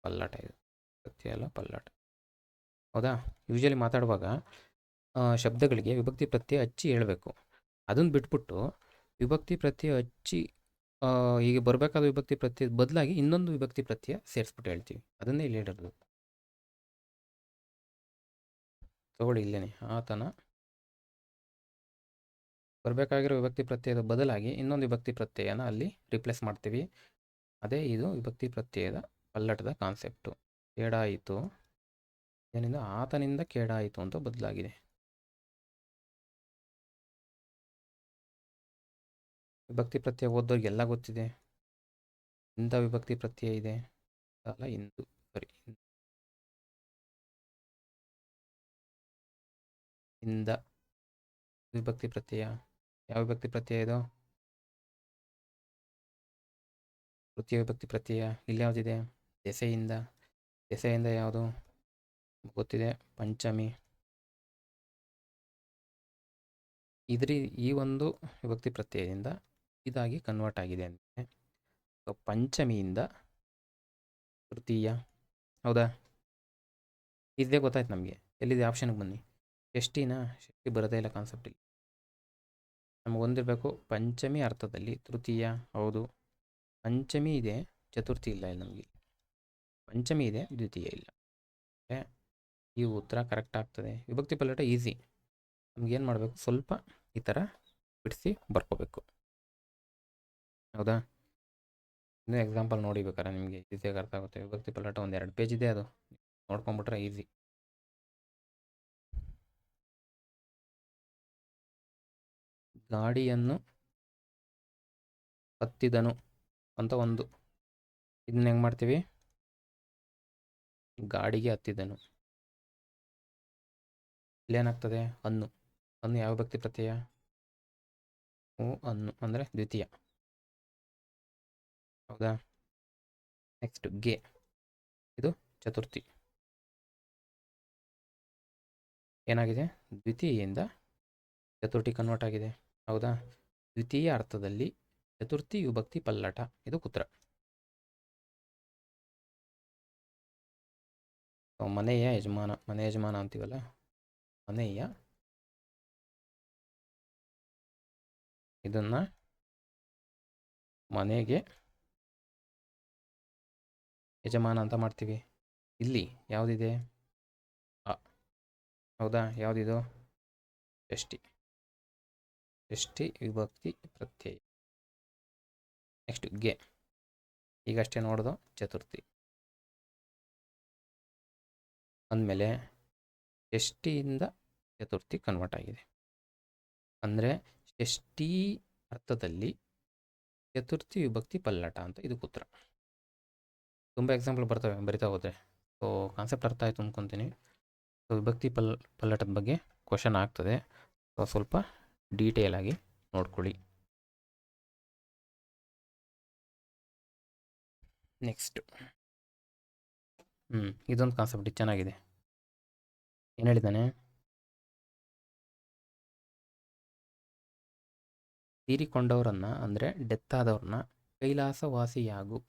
ಪಲ್ಲಟ, ಇದು ಪ್ರತ್ಯಯ ಅಲ್ಲ, ಪಲ್ಲಟ. ಹೌದಾ? ಯೂಶಲಿ ಮಾತಾಡುವಾಗ ಶಬ್ದಗಳಿಗೆ ವಿಭಕ್ತಿ ಪ್ರತ್ಯಯ ಹಚ್ಚಿ ಹೇಳಬೇಕು. ಅದನ್ನು ಬಿಟ್ಬಿಟ್ಟು ವಿಭಕ್ತಿ ಪ್ರತ್ಯಯ ಹಚ್ಚಿ ಹೀಗೆ ಬರಬೇಕಾದ ವಿಭಕ್ತಿ ಪ್ರತ್ಯಯದ ಬದಲಾಗಿ ಇನ್ನೊಂದು ವಿಭಕ್ತಿ ಪ್ರತ್ಯಯ ಸೇರಿಸ್ಬಿಟ್ಟು ಹೇಳ್ತೀವಿ. ಅದನ್ನೇ ಇಲ್ಲಿ ಹೇಳಿರೋದು. ತಗೊಳ್ಳಿ ಇಲ್ಲೇನೆ, ಆತನ ಬರಬೇಕಾಗಿರೋ ವಿಭಕ್ತಿ ಪ್ರತ್ಯಯದ ಬದಲಾಗಿ ಇನ್ನೊಂದು ವಿಭಕ್ತಿ ಪ್ರತ್ಯಯನ ಅಲ್ಲಿ ರಿಪ್ಲೇಸ್ ಮಾಡ್ತೀವಿ. ಅದೇ ಇದು ವಿಭಕ್ತಿ ಪ್ರತ್ಯಯದ ಪಲ್ಲಟದ ಕಾನ್ಸೆಪ್ಟು. ಕೇಡಾಯಿತು ಏನಿಂದ, ಆತನಿಂದ ಕೇಡಾಯಿತು ಅಂತ ಬದಲಾಗಿದೆ. ವಿಭಕ್ತಿ ಪ್ರತ್ಯಯ ಓದೋರಿಗೆ ಎಲ್ಲ ಗೊತ್ತಿದೆ. ಇಂದ ವಿಭಕ್ತಿ ಪ್ರತ್ಯಯ ಇದೆ ಅಲ್ಲ, ಇಂದ ವಿಭಕ್ತಿ ಪ್ರತ್ಯಯ. ಯಾವ ವಿಭಕ್ತಿ ಪ್ರತ್ಯಯ ಇದು? ತೃತೀಯ ವಿಭಕ್ತಿ ಪ್ರತ್ಯಯ. ಇಲ್ಲಿ ಯಾವುದಿದೆ? ದೆಸೆಯಿಂದ. ದೆಸೆಯಿಂದ ಯಾವುದು ಗೊತ್ತಿದೆ? ಪಂಚಮಿ. ಈ ಒಂದು ವಿಭಕ್ತಿ ಪ್ರತ್ಯಯದಿಂದ ಇದಾಗಿ ಕನ್ವರ್ಟ್ ಆಗಿದೆ ಅಂದರೆ ಪಂಚಮಿಯಿಂದ ತೃತೀಯ. ಹೌದಾ? ಇದೇ ಗೊತ್ತಾಯ್ತು ನಮಗೆ. ಎಲ್ಲಿದೆ ಆಪ್ಷನ್ಗೆ ಬನ್ನಿ. ಷಷ್ಠಿನ? ಷಷ್ಠಿ ಬರೋದೇ ಇಲ್ಲ ಕಾನ್ಸೆಪ್ಟ್ ಇಲ್ಲಿ. ನಮಗೆ ಹೊಂದಿರಬೇಕು ಪಂಚಮಿ ಅರ್ಥದಲ್ಲಿ ತೃತೀಯ. ಹೌದು, ಪಂಚಮಿ ಇದೆ, ಚತುರ್ಥಿ ಇಲ್ಲ ಇಲ್ಲಿ ನಮಗೆ. ಪಂಚಮಿ ಇದೆ, ದ್ವಿತೀಯ ಇಲ್ಲ. ಈ ಉತ್ತರ ಕರೆಕ್ಟ್ ಆಗ್ತದೆ. ವಿಭಕ್ತಿ ಪಲ್ಲಟ ಈಸಿ. ನಮಗೇನು ಮಾಡಬೇಕು, ಸ್ವಲ್ಪ ಈ ಥರ ಬಿಡಿಸಿ ಬರ್ಕೋಬೇಕು. ಹೌದಾ? ಇನ್ನೂ ಎಕ್ಸಾಂಪಲ್ ನೋಡಿಬೇಕಾರೆ ನಿಮಗೆ ಈಸಿಯಾಗಿ ಅರ್ಥ ಆಗುತ್ತೆ. ವಿಭಕ್ತಿ ಪಲ್ಲಟ ಒಂದು 2 ಪೇಜ್ ಇದೆ, ಅದು ನೋಡ್ಕೊಂಬಿಟ್ರೆ ಈಸಿ. ಗಾಡಿಯನ್ನು ಹತ್ತಿದನು ಅಂತ ಒಂದು, ಇದನ್ನ ಹೆಂಗೆ ಮಾಡ್ತೀವಿ? ಗಾಡಿಗೆ ಹತ್ತಿದನು, ಇಲ್ಲೇನಾಗ್ತದೆ? ಅನ್ನು. ಅನ್ನು ಯಾವ ವಿಭಕ್ತಿ ಪ್ರತ್ಯಯ? ಅನ್ನು ಅಂದರೆ ದ್ವಿತೀಯ. ಹೌದಾ? ನೆಕ್ಸ್ಟ್ ಗೆ, ಇದು ಚತುರ್ಥಿ. ಏನಾಗಿದೆ? ದ್ವಿತೀಯದಿಂದ ಚತುರ್ಥಿ ಕನ್ವರ್ಟ್ ಆಗಿದೆ. ಹೌದಾ? ದ್ವಿತೀಯ ಅರ್ಥದಲ್ಲಿ ಚತುರ್ಥಿ ವಿಭಕ್ತಿ ಪಲ್ಲಟ, ಇದು ಉತ್ತರ. ಮನೆಯ ಯಜಮಾನ, ಮನೆ ಯಜಮಾನ ಅಂತೀವಲ್ಲ, ಮನೆಯ, ಇದನ್ನು ಮನೆಗೆ ಯಜಮಾನ ಅಂತ ಮಾಡ್ತೀವಿ. ಇಲ್ಲಿ ಯಾವುದಿದೆ? ಅ. ಹೌದಾ? ಯಾವುದಿದು? ಷಷ್ಠಿ. ಷಷ್ಠಿ ವಿಭಕ್ತಿ ಪ್ರತ್ಯಯ. ನೆಕ್ಸ್ಟ್ ಗೆ, ಈಗಷ್ಟೇ ನೋಡೋದು ಚತುರ್ಥಿ ಅಂದಮೇಲೆ ಷಷ್ಠಿಯಿಂದ ಚತುರ್ಥಿ ಕನ್ವರ್ಟ್ ಆಗಿದೆ. ಅಂದರೆ ಷಷ್ಠಿ ಅರ್ಥದಲ್ಲಿ ಚತುರ್ಥಿ ವಿಭಕ್ತಿ ಪಲ್ಲಟ ಅಂತ ಇದು ಉತ್ತರ. ತುಂಬ ಎಕ್ಸಾಂಪಲ್ ಬರಿತಾ ಹೋದರೆ. ಸೊ ಕಾನ್ಸೆಪ್ಟ್ ಅರ್ಥ ಆಯಿತು ಅಂದ್ಕೊತೀನಿ. ಸೊ ವಿಭಕ್ತಿ ಪಲ್ಲಟದ ಬಗ್ಗೆ ಕ್ವಶನ್ ಆಗ್ತದೆ. ಸ್ವಲ್ಪ ಡೀಟೇಲ್ ಆಗಿ ನೋಡ್ಕೊಳ್ಳಿ. ನೆಕ್ಸ್ಟ್ ಇದೊಂದು ಕಾನ್ಸೆಪ್ಟ್ ಚೆನ್ನಾಗಿದೆ. ಏನು ಹೇಳಿದ್ದಾನೆ? ತೀರಿಕೊಂಡವರನ್ನು ಅಂದರೆ ಡೆತ್ ಆದವ್ರನ್ನ ಕೈಲಾಸವಾಸಿಯಾಗು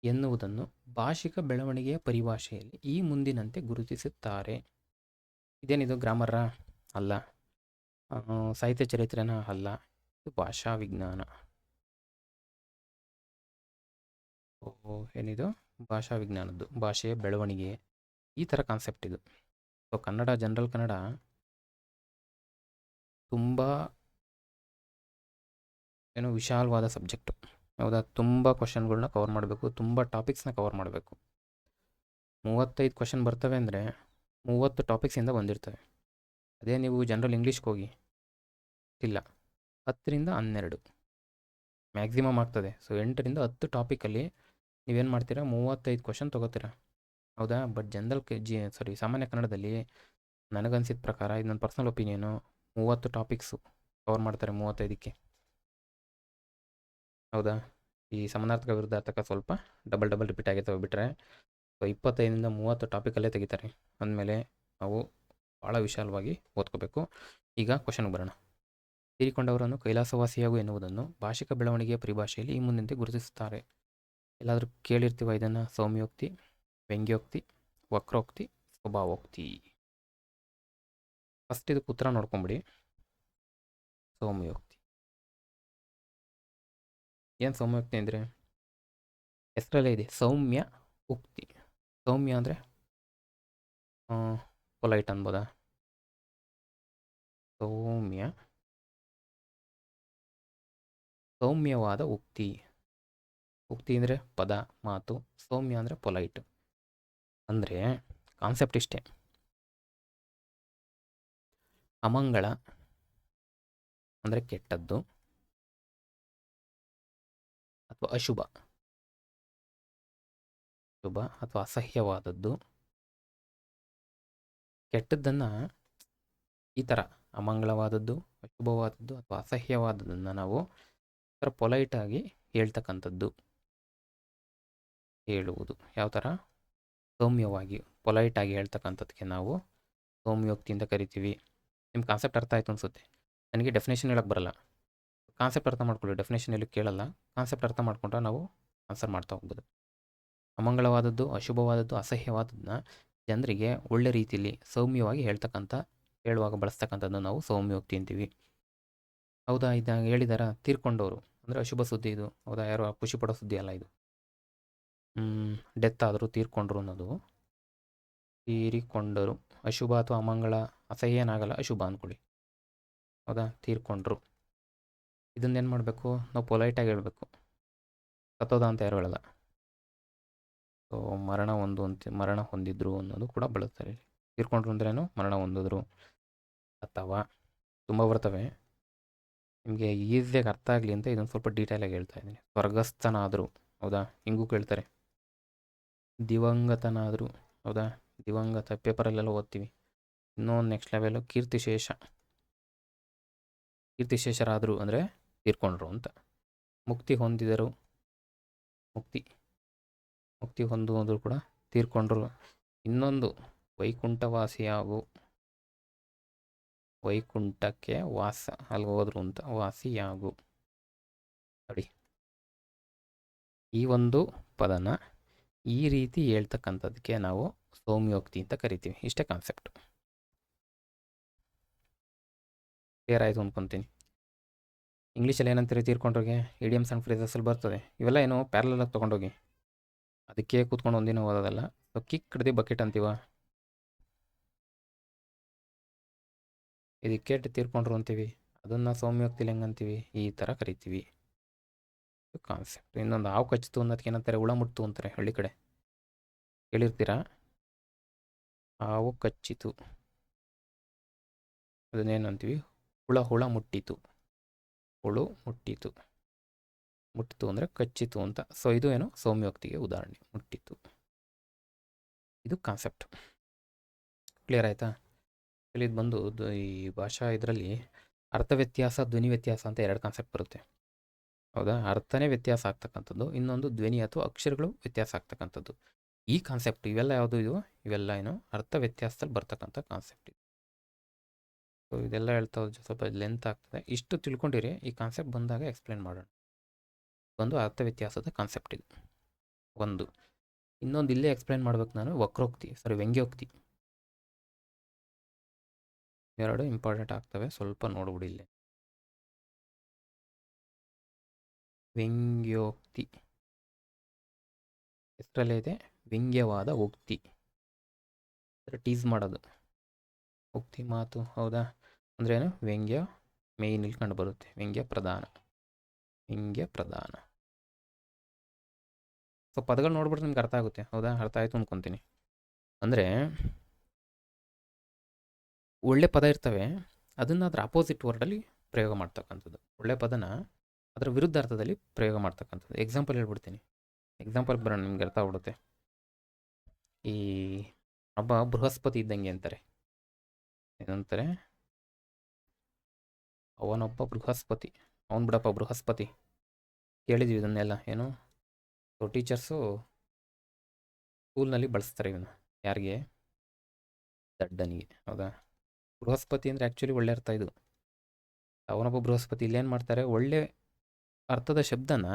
ಎನ್ನುವುದನ್ನು ಭಾಷಿಕ ಬೆಳವಣಿಗೆಯ ಪರಿಭಾಷೆಯಲ್ಲಿ ಈ ಮುಂದಿನಂತೆ ಗುರುತಿಸುತ್ತಾರೆ. ಇದೇನಿದು ಗ್ರಾಮರ ಅಲ್ಲ, ಸಾಹಿತ್ಯ ಚರಿತ್ರೆನ ಅಲ್ಲ, ಇದು ಭಾಷಾ ವಿಜ್ಞಾನ. ಏನಿದು? ಭಾಷಾ ವಿಜ್ಞಾನದ್ದು, ಭಾಷೆಯ ಬೆಳವಣಿಗೆ, ಈ ಥರ ಕಾನ್ಸೆಪ್ಟ್ ಇದು. ಸೊ ಕನ್ನಡ, ಜನರಲ್ ಕನ್ನಡ ತುಂಬ ವಿಶಾಲವಾದ ಸಬ್ಜೆಕ್ಟು. ಹೌದಾ? ತುಂಬ ಕ್ವಶನ್ಗಳನ್ನ ಕವರ್ ಮಾಡಬೇಕು, ತುಂಬ ಟಾಪಿಕ್ಸ್ನ ಕವರ್ ಮಾಡಬೇಕು. 35 ಕ್ವಶನ್ ಬರ್ತವೆ ಅಂದರೆ 30 ಟಾಪಿಕ್ಸಿಂದ ಬಂದಿರ್ತವೆ. ಅದೇ ನೀವು ಜನರಲ್ ಇಂಗ್ಲೀಷ್ಗೆ ಹೋಗಿ, ಇಲ್ಲ 10ರಿಂದ 12 ಮ್ಯಾಕ್ಸಿಮಮ್ ಆಗ್ತದೆ. ಸೊ 8ರಿಂದ 10 ಟಾಪಿಕಲ್ಲಿ ನೀವೇನು ಮಾಡ್ತೀರಾ? 35 ಕ್ವಶನ್ ತೊಗೋತೀರಾ. ಹೌದಾ? ಬಟ್ ಸಾಮಾನ್ಯ ಕನ್ನಡದಲ್ಲಿ ನನಗನ್ಸಿದ ಪ್ರಕಾರ, ಇದು ನನ್ನ ಪರ್ಸ್ನಲ್ ಒಪಿನಿಯನು, 30 ಟಾಪಿಕ್ಸು ಕವರ್ ಮಾಡ್ತಾರೆ 35ಕ್ಕೆ. ಹೌದಾ? ಈ ಸಮಾನಾರ್ಥಕ ವಿರುದ್ಧಾರ್ಥಕ ಸ್ವಲ್ಪ ಡಬಲ್ ರಿಪೀಟ್ ಆಗಿರ್ತವೆ ಬಿಟ್ಟರೆ, ಸೊ 25ರಿಂದ 30 ಟಾಪಿಕಲ್ಲೇ ತೆಗಿತಾರೆ. ಅಂದಮೇಲೆ ನಾವು ಭಾಳ ವಿಶಾಲವಾಗಿ ಓದ್ಕೋಬೇಕು. ಈಗ ಕ್ವಶನ್ಗೆ ಬರೋಣ. ತೀರಿಕೊಂಡವರನ್ನು ಕೈಲಾಸವಾಸಿಯಾಗು ಎನ್ನುವುದನ್ನು ಭಾಷಿಕ ಬೆಳವಣಿಗೆಯ ಪರಿಭಾಷೆಯಲ್ಲಿ ಈ ಮುಂದಂತೆ ಗುರುತಿಸುತ್ತಾರೆ. ಎಲ್ಲಾದರೂ ಕೇಳಿರ್ತೀವ ಇದನ್ನು? ಸೌಮ್ಯೋಕ್ತಿ, ವ್ಯಂಗ್ಯೋಕ್ತಿ, ವಕ್ರೋಕ್ತಿ, ಸ್ವಭಾವೋಕ್ತಿ. ಫಸ್ಟ್ ಇದಕ್ಕೆ ಉತ್ತರ ನೋಡ್ಕೊಂಬಿಡಿ. ಸೌಮ್ಯೋಕ್ತಿ. ಏನು ಸೌಮ್ಯೋಕ್ತಿ ಅಂದರೆ? ಹೆಸರಲ್ಲೇ ಇದೆ, ಸೌಮ್ಯ ಉಕ್ತಿ. ಸೌಮ್ಯ ಅಂದರೆ ಪೊಲೈಟ್ ಅನ್ಬೋದಾ? ಸೌಮ್ಯವಾದ ಉಕ್ತಿ. ಉಕ್ತಿ ಅಂದರೆ ಪದ, ಮಾತು. ಸೌಮ್ಯ ಅಂದರೆ ಪೊಲೈಟ್. ಅಂದರೆ ಕಾನ್ಸೆಪ್ಟ್ ಇಷ್ಟೇ. ಅಮಂಗಳ ಅಂದರೆ ಕೆಟ್ಟದ್ದು ಅಥವಾ ಅಶುಭ, ಅಥವಾ ಅಸಹ್ಯವಾದದ್ದು. ಕೆಟ್ಟದ್ದನ್ನು ಈ ಥರ ಅಮಂಗಳವಾದದ್ದು, ಅಶುಭವಾದದ್ದು ಅಥವಾ ಅಸಹ್ಯವಾದದ್ದನ್ನು ನಾವು ಪೊಲೈಟಾಗಿ ಹೇಳ್ತಕ್ಕಂಥದ್ದು. ಹೇಳುವುದು ಯಾವ ಥರ? ಸೌಮ್ಯವಾಗಿ, ಪೊಲೈಟಾಗಿ ಹೇಳ್ತಕ್ಕಂಥದ್ದಕ್ಕೆ ನಾವು ಸೌಮ್ಯೋಕ್ತಿ ಅಂತ ಕರಿತೀವಿ. ನಿಮ್ಮ ಕಾನ್ಸೆಪ್ಟ್ ಅರ್ಥ ಆಯಿತು ಅನಿಸುತ್ತೆ. ನನಗೆ ಡೆಫಿನೇಷನ್ ಹೇಳಕ್ಕೆ ಬರಲ್ಲ, ಕಾನ್ಸೆಪ್ಟ್ ಅರ್ಥ ಮಾಡ್ಕೊಳ್ಳಿ. ಡೆಫಿನೇಷನ್ ಎಲ್ಲಿ ಕೇಳಲ್ಲ, ಕಾನ್ಸೆಪ್ಟ್ ಅರ್ಥ ಮಾಡ್ಕೊಂಡ್ರೆ ನಾವು ಆನ್ಸರ್ ಮಾಡ್ತಾ ಹೋಗ್ಬೋದು. ಅಮಂಗಳವಾದದ್ದು, ಅಶುಭವಾದದ್ದು, ಅಸಹ್ಯವಾದದ್ದನ್ನ ಜನರಿಗೆ ಒಳ್ಳೆ ರೀತಿಯಲ್ಲಿ ಸೌಮ್ಯವಾಗಿ ಹೇಳುವಾಗ ಬಳಸ್ತಕ್ಕಂಥದ್ದು ನಾವು ಸೌಮ್ಯೋಕ್ತಿ ಅಂತೀವಿ. ಹೌದಾ? ಇದಾಗ ಹೇಳಿದಾರ ತೀರ್ಕೊಂಡವರು ಅಂದರೆ ಅಶುಭ ಸುದ್ದಿ ಇದು. ಹೌದಾ? ಯಾರು ಖುಷಿ ಪಡೋ ಸುದ್ದಿ ಅಲ್ಲ ಇದು. ಡೆತ್ ಆದರೂ ತೀರ್ಕೊಂಡ್ರು ಅನ್ನೋದು. ತೀರಿಕೊಂಡರು ಅಶುಭ ಅಥವಾ ಅಮಂಗಳ, ಅಸಹ್ಯ ಏನಾಗಲ್ಲ, ಅಶುಭ ಅಂದ್ಕೊಳ್ಳಿ. ಹೌದಾ? ತೀರ್ಕೊಂಡ್ರು. ಇದನ್ನೇನು ಮಾಡಬೇಕು? ನಾವು ಪೊಲೈಟಾಗಿ ಹೇಳಬೇಕು. ಸತ್ತೋದ ಅಂತ ಯಾರು ಹೇಳಲ್ಲ. ಸೊ ಮರಣ ಹೊಂದಿದ್ರು ಅನ್ನೋದು ಕೂಡ ಬಳಸ್ತಾರೆ. ತೀರ್ಕೊಂಡ್ರು ಅಂದ್ರೇನು? ಮರಣ ಹೊಂದಿದ್ರು. ಅಥವಾ ತುಂಬ ಬರ್ತವೆ, ನಿಮಗೆ ಈಸಿಯಾಗಿ ಅರ್ಥ ಆಗಲಿ ಅಂತ ಇದೊಂದು ಸ್ವಲ್ಪ ಡೀಟೇಲಾಗಿ ಹೇಳ್ತಾ ಇದ್ದೀನಿ. ಸ್ವರ್ಗಸ್ಥನಾದರು. ಹೌದಾ? ಹಿಂಗೂ ಕೇಳ್ತಾರೆ. ದಿವಂಗತನಾದರು. ಹೌದಾ? ದಿವಂಗತ ಪೇಪರಲ್ಲೆಲ್ಲ ಓದ್ತೀವಿ. ಇನ್ನೊಂದು ನೆಕ್ಸ್ಟ್ ಲೆವೆಲು ಕೀರ್ತಿಶೇಷರಾದರು ಅಂದರೆ ತೀರ್ಕೊಂಡ್ರು ಅಂತ. ಮುಕ್ತಿ ಹೊಂದಿದರು. ಮುಕ್ತಿ ಹೊಂದುವುದು ಕೂಡ ತೀರ್ಕೊಂಡ್ರು. ಇನ್ನೊಂದು ವೈಕುಂಠವಾಸಿಯಾಗು, ವೈಕುಂಠಕ್ಕೆ ವಾಸ, ಅಲ್ಲಿ ಹೋದ್ರು ಅಂತ, ವಾಸಿಯಾಗು. ನೋಡಿ, ಈ ಒಂದು ಪದನ ಈ ರೀತಿ ಹೇಳ್ತಕ್ಕಂಥದ್ದಕ್ಕೆ ನಾವು ಸೌಮ್ಯೋಕ್ತಿ ಅಂತ ಕರಿತೀವಿ. ಇಷ್ಟೇ ಕಾನ್ಸೆಪ್ಟ್. ಕ್ಲಿಯರ್ ಆಯಿತು ಅಂದ್ಕೊತೀನಿ. ಇಂಗ್ಲೀಷಲ್ಲಿ ಏನಂತೀರಿ ತೀರ್ಕೊಂಡ್ರಿಗೆ? ಇಡಿಯಮ್ಸ್ ಆ್ಯಂಡ್ ಫ್ರೇಸಸಲ್ಲಿ ಬರ್ತದೆ. ಇವೆಲ್ಲ ಏನು ಪ್ಯಾರಲಾಗಿ ತೊಗೊಂಡೋಗಿ, ಅದಕ್ಕೆ ಕೂತ್ಕೊಂಡು ಒಂದಿನ ಓದೋದಲ್ಲ. ಸೊ ಕಿಕ್ ಹಿಡ್ದು ಬಕೆಟ್ ಅಂತೀವ, ಇದಕ್ಕೆ ತೀರ್ಕೊಂಡ್ರು ಅಂತೀವಿ. ಅದನ್ನು ಸೌಮ್ಯೋಕ್ತಿಲಿ ಹೆಂಗಂತೀವಿ? ಈ ಥರ ಕರಿತೀವಿ. ಕಾನ್ಸೆಪ್ಟ್. ಇನ್ನೊಂದು ಹಾವು ಕಚ್ಚಿತು ಅನ್ನೋದಕ್ಕೆ ಏನಂತಾರೆ? ಹುಳ ಮುಟ್ತು ಅಂತಾರೆ ಹಳ್ಳಿ ಕಡೆ, ಕೇಳಿರ್ತೀರಾ? ಹಾವು ಕಚ್ಚಿತು, ಅದನ್ನೇನು ಅಂತೀವಿ? ಹುಳ ಮುಟ್ಟಿತು. ಮುಟ್ಟಿತು ಅಂದರೆ ಕಚ್ಚಿತು ಅಂತ. ಸೊ ಇದು ಏನು? ಸೌಮ್ಯೋಕ್ತಿಗೆ ಉದಾಹರಣೆ. ಮುಟ್ಟಿತು. ಇದು ಕಾನ್ಸೆಪ್ಟ್. ಕ್ಲಿಯರ್ ಆಯಿತಾ? ಇದು ಬಂದು ಈ ಭಾಷಾ ಇದರಲ್ಲಿ ಅರ್ಥ ವ್ಯತ್ಯಾಸ, ಧ್ವನಿ ವ್ಯತ್ಯಾಸ ಅಂತ 2 ಕಾನ್ಸೆಪ್ಟ್ ಬರುತ್ತೆ. ಹೌದಾ? ಅರ್ಥನೇ ವ್ಯತ್ಯಾಸ ಆಗ್ತಕ್ಕಂಥದ್ದು, ಇನ್ನೊಂದು ಧ್ವನಿ ಅಥವಾ ಅಕ್ಷರಗಳು ವ್ಯತ್ಯಾಸ ಆಗ್ತಕ್ಕಂಥದ್ದು. ಈ ಕಾನ್ಸೆಪ್ಟ್ ಇವೆಲ್ಲ ಯಾವುದು ಇವೆಲ್ಲ ಏನು ಅರ್ಥ ವ್ಯತ್ಯಾಸದಲ್ಲಿ ಬರ್ತಕ್ಕಂಥ ಕಾನ್ಸೆಪ್ಟ್ ಇದು. ಸೊ ಇದೆಲ್ಲ ಹೇಳ್ತಾ ಹೋದ್ರೆ ಸ್ವಲ್ಪ ಲೆಂತ್ ಆಗ್ತದೆ. ಇಷ್ಟು ತಿಳ್ಕೊಂಡಿರಿ, ಈ ಕಾನ್ಸೆಪ್ಟ್ ಬಂದಾಗ ಎಕ್ಸ್ಪ್ಲೇನ್ ಮಾಡೋಣ. ಒಂದು ಅರ್ಥ ವ್ಯತ್ಯಾಸದ ಕಾನ್ಸೆಪ್ಟ್ ಇದು ಒಂದು. ಇನ್ನೊಂದು ಇಲ್ಲೇ ಎಕ್ಸ್ಪ್ಲೇನ್ ಮಾಡ್ಬೇಕು ನಾನು, ವ್ಯಂಗ್ಯೋಕ್ತಿ. 2 ಇಂಪಾರ್ಟೆಂಟ್ ಆಗ್ತವೆ, ಸ್ವಲ್ಪ ನೋಡ್ಬಿಡಿ ಇಲ್ಲೇ. ವ್ಯಂಗ್ಯೋಕ್ತಿ ಹೆಸರಲ್ಲೇ ಇದೆ, ವ್ಯಂಗ್ಯವಾದ ಉಕ್ತಿ, ಟೀಸ್ ಮಾಡೋದು. ಉಕ್ತಿ ಮಾತು, ಹೌದಾ? ಅಂದ್ರೇನು? ವ್ಯಂಗ್ಯ ಮೇಯ್ನ್ ಇಲ್ಲಿ ಕಂಡು ಬರುತ್ತೆ, ವ್ಯಂಗ್ಯ ಪ್ರಧಾನ. ಸೊ ಪದಗಳು ನೋಡ್ಬಿಟ್ರೆ ನಿಮ್ಗೆ ಅರ್ಥ ಆಗುತ್ತೆ, ಹೌದಾ? ಅರ್ಥ ಆಯ್ತು ಅನ್ಕೊಂತೀನಿ. ಅಂದರೆ ಒಳ್ಳೆ ಪದ ಇರ್ತವೆ, ಅದನ್ನು ಅದರ ಅಪೋಸಿಟ್ ವರ್ಡಲ್ಲಿ ಪ್ರಯೋಗ ಮಾಡ್ತಕ್ಕಂಥದ್ದು. ಒಳ್ಳೆ ಪದನ ಅದರ ವಿರುದ್ಧಾರ್ಥದಲ್ಲಿ ಪ್ರಯೋಗ ಮಾಡ್ತಕ್ಕಂಥದ್ದು. ಎಕ್ಸಾಂಪಲ್ ಹೇಳ್ಬಿಡ್ತೀನಿ, ಎಕ್ಸಾಂಪಲ್ ಬರೋಣ, ನಿಮ್ಗೆ ಅರ್ಥ ಆಗ್ಬಿಡುತ್ತೆ. ಈ ಒಬ್ಬ ಬೃಹಸ್ಪತಿ ಇದ್ದಂಗೆ ಅಂತಾರೆ. ಏನಂತಾರೆ? ಅವನೊಬ್ಬ ಬೃಹಸ್ಪತಿ, ಅವನು ಬಿಡಪ್ಪ ಬೃಹಸ್ಪತಿ, ಕೇಳಿದ್ವಿ ಇದನ್ನೆಲ್ಲ. ಏನು? ಸೊ ಟೀಚರ್ಸು ಸ್ಕೂಲ್ನಲ್ಲಿ ಬಳಸ್ತಾರೆ ಇವನು. ಯಾರಿಗೆ? ದಡ್ಡನಿಗೆ, ಹೌದಾ? ಬೃಹಸ್ಪತಿ ಅಂದರೆ ಆ್ಯಕ್ಚುಲಿ ಒಳ್ಳೆ ಅರ್ಥ ಇದು. ಅವನೊಬ್ಬ ಬೃಹಸ್ಪತಿ, ಇಲ್ಲೇನು ಮಾಡ್ತಾರೆ? ಒಳ್ಳೆ ಅರ್ಥದ ಶಬ್ದನ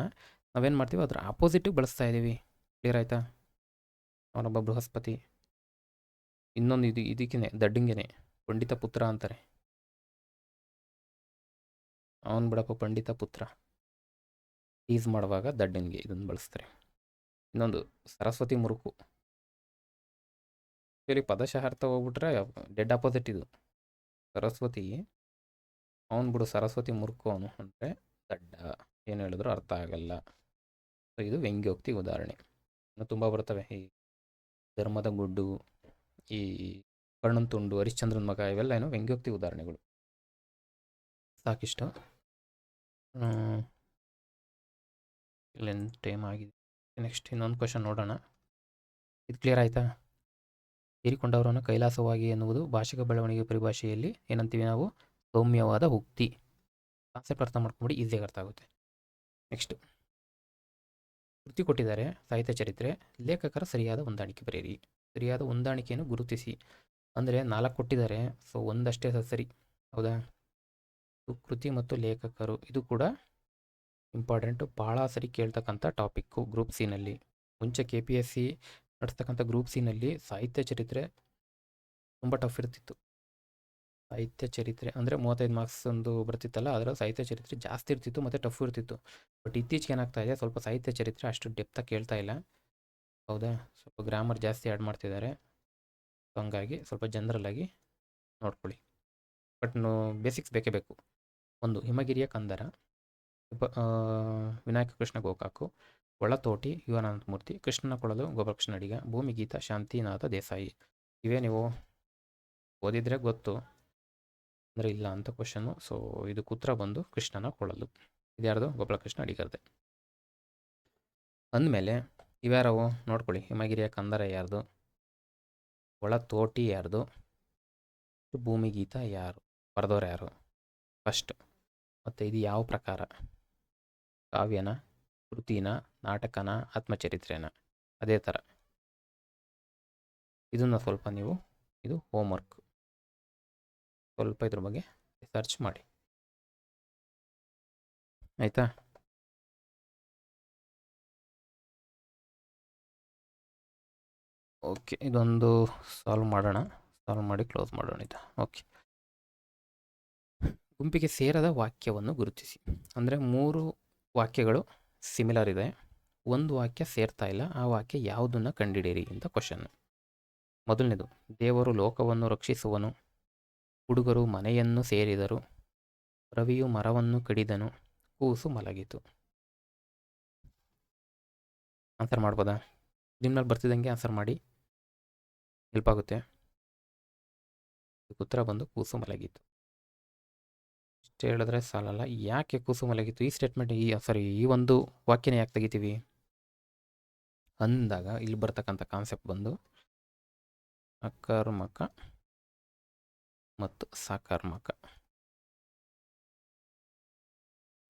ನಾವೇನು ಮಾಡ್ತೀವಿ, ಅದರ ಆಪೋಸಿಟಿಗೆ ಬಳಸ್ತಾ ಇದ್ದೀವಿ. ಕ್ಲಿಯರ್ ಆಯಿತಾ? ಅವನೊಬ್ಬ ಬೃಹಸ್ಪತಿ. ಇನ್ನೊಂದು ಇದಕ್ಕೇನೆ, ದಡ್ಡಂಗೆನೆ ಪಂಡಿತ ಪುತ್ರ ಅಂತಾರೆ. ಅವನು ಬಿಡಪ್ಪ ಪಂಡಿತ ಪುತ್ರ, ಟೀಸ್ ಮಾಡುವಾಗ ದಡ್ಡನಿಗೆ ಇದನ್ನು ಬಳಸ್ತಾರೆ. ಇನ್ನೊಂದು ಸರಸ್ವತಿ ಮುರುಕು. ಆ್ಯಕ್ಚುಲಿ ಪದಶಃ ಅರ್ಥ ಹೋಗ್ಬಿಟ್ರೆ ಡೆಡ್ ಆಪೋಸಿಟ್ ಇದು. ಸರಸ್ವತಿ, ಅವನು ಬಿಡು ಸರಸ್ವತಿ ಮುರುಕು ಅವನು ಅಂದರೆ ದಡ್ಡ, ಏನು ಹೇಳಿದ್ರು ಅರ್ಥ ಆಗಲ್ಲ. ಸೊ ಇದು ವ್ಯಂಗ್ಯೋಕ್ತಿ ಉದಾಹರಣೆ. ಇನ್ನು ತುಂಬ ಬರ್ತವೆ, ಈ ಧರ್ಮದ ಗುಡ್ಡು, ಈ ಕಣ್ಣನ್ ತುಂಡು, ಹರಿಶ್ಚಂದ್ರನ ಮಗ, ಇವೆಲ್ಲ ಏನು ವ್ಯಂಗ್ಯೋಕ್ತಿ ಉದಾಹರಣೆಗಳು. ಸಾಕಿಷ್ಟು. ಇಲ್ಲೇನು ಟೈಮ್ ಆಗಿದೆ. ನೆಕ್ಸ್ಟ್ ಇನ್ನೊಂದು ಕ್ವಶನ್ ನೋಡೋಣ. ಇದು ಕ್ಲಿಯರ್ ಆಯಿತಾ? ಸೇರಿಕೊಂಡವರನ್ನು ಕೈಲಾಸವಾಗಿ ಎನ್ನುವುದು ಭಾಷಿಕ ಬೆಳವಣಿಗೆ ಪರಿಭಾಷೆಯಲ್ಲಿ ಏನಂತೀವಿ ನಾವು? ಸೌಮ್ಯವಾದ ಉಕ್ತಿ. ಕಾನ್ಸೆಪ್ಟ್ ಅರ್ಥ ಮಾಡ್ಕೊಂಬಿಡಿ, ಈಸಿಯಾಗಿ ಅರ್ಥ ಆಗುತ್ತೆ. ನೆಕ್ಸ್ಟ್, ಕೃತಿ ಕೊಟ್ಟಿದ್ದಾರೆ, ಸಾಹಿತ್ಯ ಚರಿತ್ರೆ. ಲೇಖಕರ ಸರಿಯಾದ ಹೊಂದಾಣಿಕೆ ಬರೆಯಿರಿ. ಸರಿಯಾದ ಹೊಂದಾಣಿಕೆಯನ್ನು ಗುರುತಿಸಿ. ಅಂದರೆ 4 ಕೊಟ್ಟಿದ್ದಾರೆ, ಸೊ ಒಂದಷ್ಟೇ ಸರಿ, ಹೌದಾ? ಕೃತಿ ಮತ್ತು ಲೇಖಕರು, ಇದು ಕೂಡ ಇಂಪಾರ್ಟೆಂಟು, ಭಾಳ ಸರಿ ಕೇಳ್ತಕ್ಕಂಥ ಟಾಪಿಕ್ಕು ಗ್ರೂಪ್ ಸಿನಲ್ಲಿ. ಮುಂಚೆ KPSC ನಡೆಸ್ತಕ್ಕಂಥ ಗ್ರೂಪ್ ಸಿನಲ್ಲಿ ಸಾಹಿತ್ಯ ಚರಿತ್ರೆ ತುಂಬ ಟಫ್ ಇರ್ತಿತ್ತು. ಸಾಹಿತ್ಯ ಚರಿತ್ರೆ ಅಂದರೆ 35 ಮಾರ್ಕ್ಸ್ ಒಂದು ಬರ್ತಿತ್ತಲ್ಲ, ಅದರ ಸಾಹಿತ್ಯ ಚರಿತ್ರೆ ಜಾಸ್ತಿ ಇರ್ತಿತ್ತು ಮತ್ತು ಟಫ್ ಇರ್ತಿತ್ತು. ಬಟ್ ಇತ್ತೀಚೆಗೆ ಏನಾಗ್ತಾ ಇದೆ, ಸ್ವಲ್ಪ ಸಾಹಿತ್ಯ ಚರಿತ್ರೆ ಅಷ್ಟು ಡೆಪ್ತಾಗಿ ಕೇಳ್ತಾ ಇಲ್ಲ, ಹೌದಾ? ಸ್ವಲ್ಪ ಗ್ರಾಮರ್ ಜಾಸ್ತಿ ಆ್ಯಡ್ ಮಾಡ್ತಿದ್ದಾರೆ. ಸೊ ಹಂಗಾಗಿ ಸ್ವಲ್ಪ ಜನರಲ್ಲಾಗಿ ನೋಡ್ಕೊಳ್ಳಿ. ಬಟ್ ಬೇಸಿಕ್ಸ್ ಬೇಕೇ ಬೇಕು. ಒಂದು ಹಿಮಗಿರಿಯ ಕಂದರ, ವಿನಾಯಕ ಕೃಷ್ಣ ಗೋಕಾಕು, ಒಳತೋಟಿ ಯುವನಾನಂದಮೂರ್ತಿ, ಕೃಷ್ಣನ ಕೊಳಲು ಗೋಪಾಲಕೃಷ್ಣ ಅಡಿಗ, ಭೂಮಿಗೀತ ಶಾಂತಿನಾಥ ದೇಸಾಯಿ. ಇವೇ ನೀವು ಓದಿದರೆ ಗೊತ್ತು, ಅಂದರೆ ಇಲ್ಲ ಅಂತ ಕ್ವಶನ್ನು. ಸೊ ಇದಕ್ಕೆ ಉತ್ತರ ಬಂದು ಕೃಷ್ಣನ ಕೊಳಲು. ಇದ್ಯಾರ್ದು? ಗೋಪಾಲಕೃಷ್ಣ ಅಡಿಗರ್ದೆ. ಅಂದಮೇಲೆ ಇವ್ಯಾರವು ನೋಡ್ಕೊಳ್ಳಿ. ಹಿಮಗಿರಿಯ ಕಂದರ ಯಾರ್ದು? ಒಳತೋಟಿ ಯಾರ್ದು? ಭೂಮಿಗೀತ ಯಾರು? ಬರೆದವ್ರು ಯಾರು ಫಸ್ಟ್? ಮತ್ತು ಇದು ಯಾವ ಪ್ರಕಾರ? ಕಾವ್ಯನ, ಕೃತಿನ, ನಾಟಕನ, ಆತ್ಮಚರಿತ್ರೆನ? ಅದೇ ಥರ ಇದನ್ನು ಸ್ವಲ್ಪ ನೀವು, ಇದು ಹೋಮ್ವರ್ಕ್, ಸ್ವಲ್ಪ ಇದ್ರ ಬಗ್ಗೆ ರಿಸರ್ಚ್ ಮಾಡಿ, ಆಯಿತಾ? ಓಕೆ, ಇದೊಂದು ಸಾಲ್ವ್ ಮಾಡೋಣ, ಸಾಲ್ವ್ ಮಾಡಿ ಕ್ಲೋಸ್ ಮಾಡೋಣ ಇದು. ಓಕೆ, ಗುಂಪಿಗೆ ಸೇರದ ವಾಕ್ಯವನ್ನು ಗುರುತಿಸಿ. ಅಂದರೆ 3 ವಾಕ್ಯಗಳು ಸಿಮಿಲರ್ ಇದೆ, ಒಂದು ವಾಕ್ಯ ಸೇರ್ತಾ ಇಲ್ಲ, ಆ ವಾಕ್ಯ ಯಾವುದನ್ನು ಕಂಡುಹಿಡಿಯಿರಿ ಅಂತ ಕ್ವಶನ್. ಮೊದಲನೇದು, ದೇವರು ಲೋಕವನ್ನು ರಕ್ಷಿಸುವನು, ಹುಡುಗರು ಮನೆಯನ್ನು ಸೇರಿದರು, ರವಿಯು ಮರವನ್ನು ಕಡಿದನು, ಕೂಸು ಮಲಗಿತು. ಆನ್ಸರ್ ಮಾಡ್ಬೋದಾ? ನಿಮ್ಮಲ್ಲಿ ಬರ್ತಿದ್ದಂಗೆ ಆನ್ಸರ್ ಮಾಡಿ, ಹೆಲ್ಪ್ ಆಗುತ್ತೆ. ಉತ್ತರ ಬಂದು ಕೂಸು ಮಲಗಿತು. ಇಷ್ಟು ಹೇಳಿದ್ರೆ ಸಾಲಲ್ಲ, ಯಾಕೆ ಕೂಸು ಮಲಗಿತು? ಈ ಸ್ಟೇಟ್ಮೆಂಟ್, ಈ ಒಂದು ವಾಕ್ಯನ ಯಾಕೆ ತೆಗಿತೀವಿ ಅಂದಾಗ ಇಲ್ಲಿ ಬರ್ತಕ್ಕಂಥ ಕಾನ್ಸೆಪ್ಟ್ ಬಂದು ಅಕರ್ಮಕ ಮತ್ತು ಸಕರ್ಮಕ.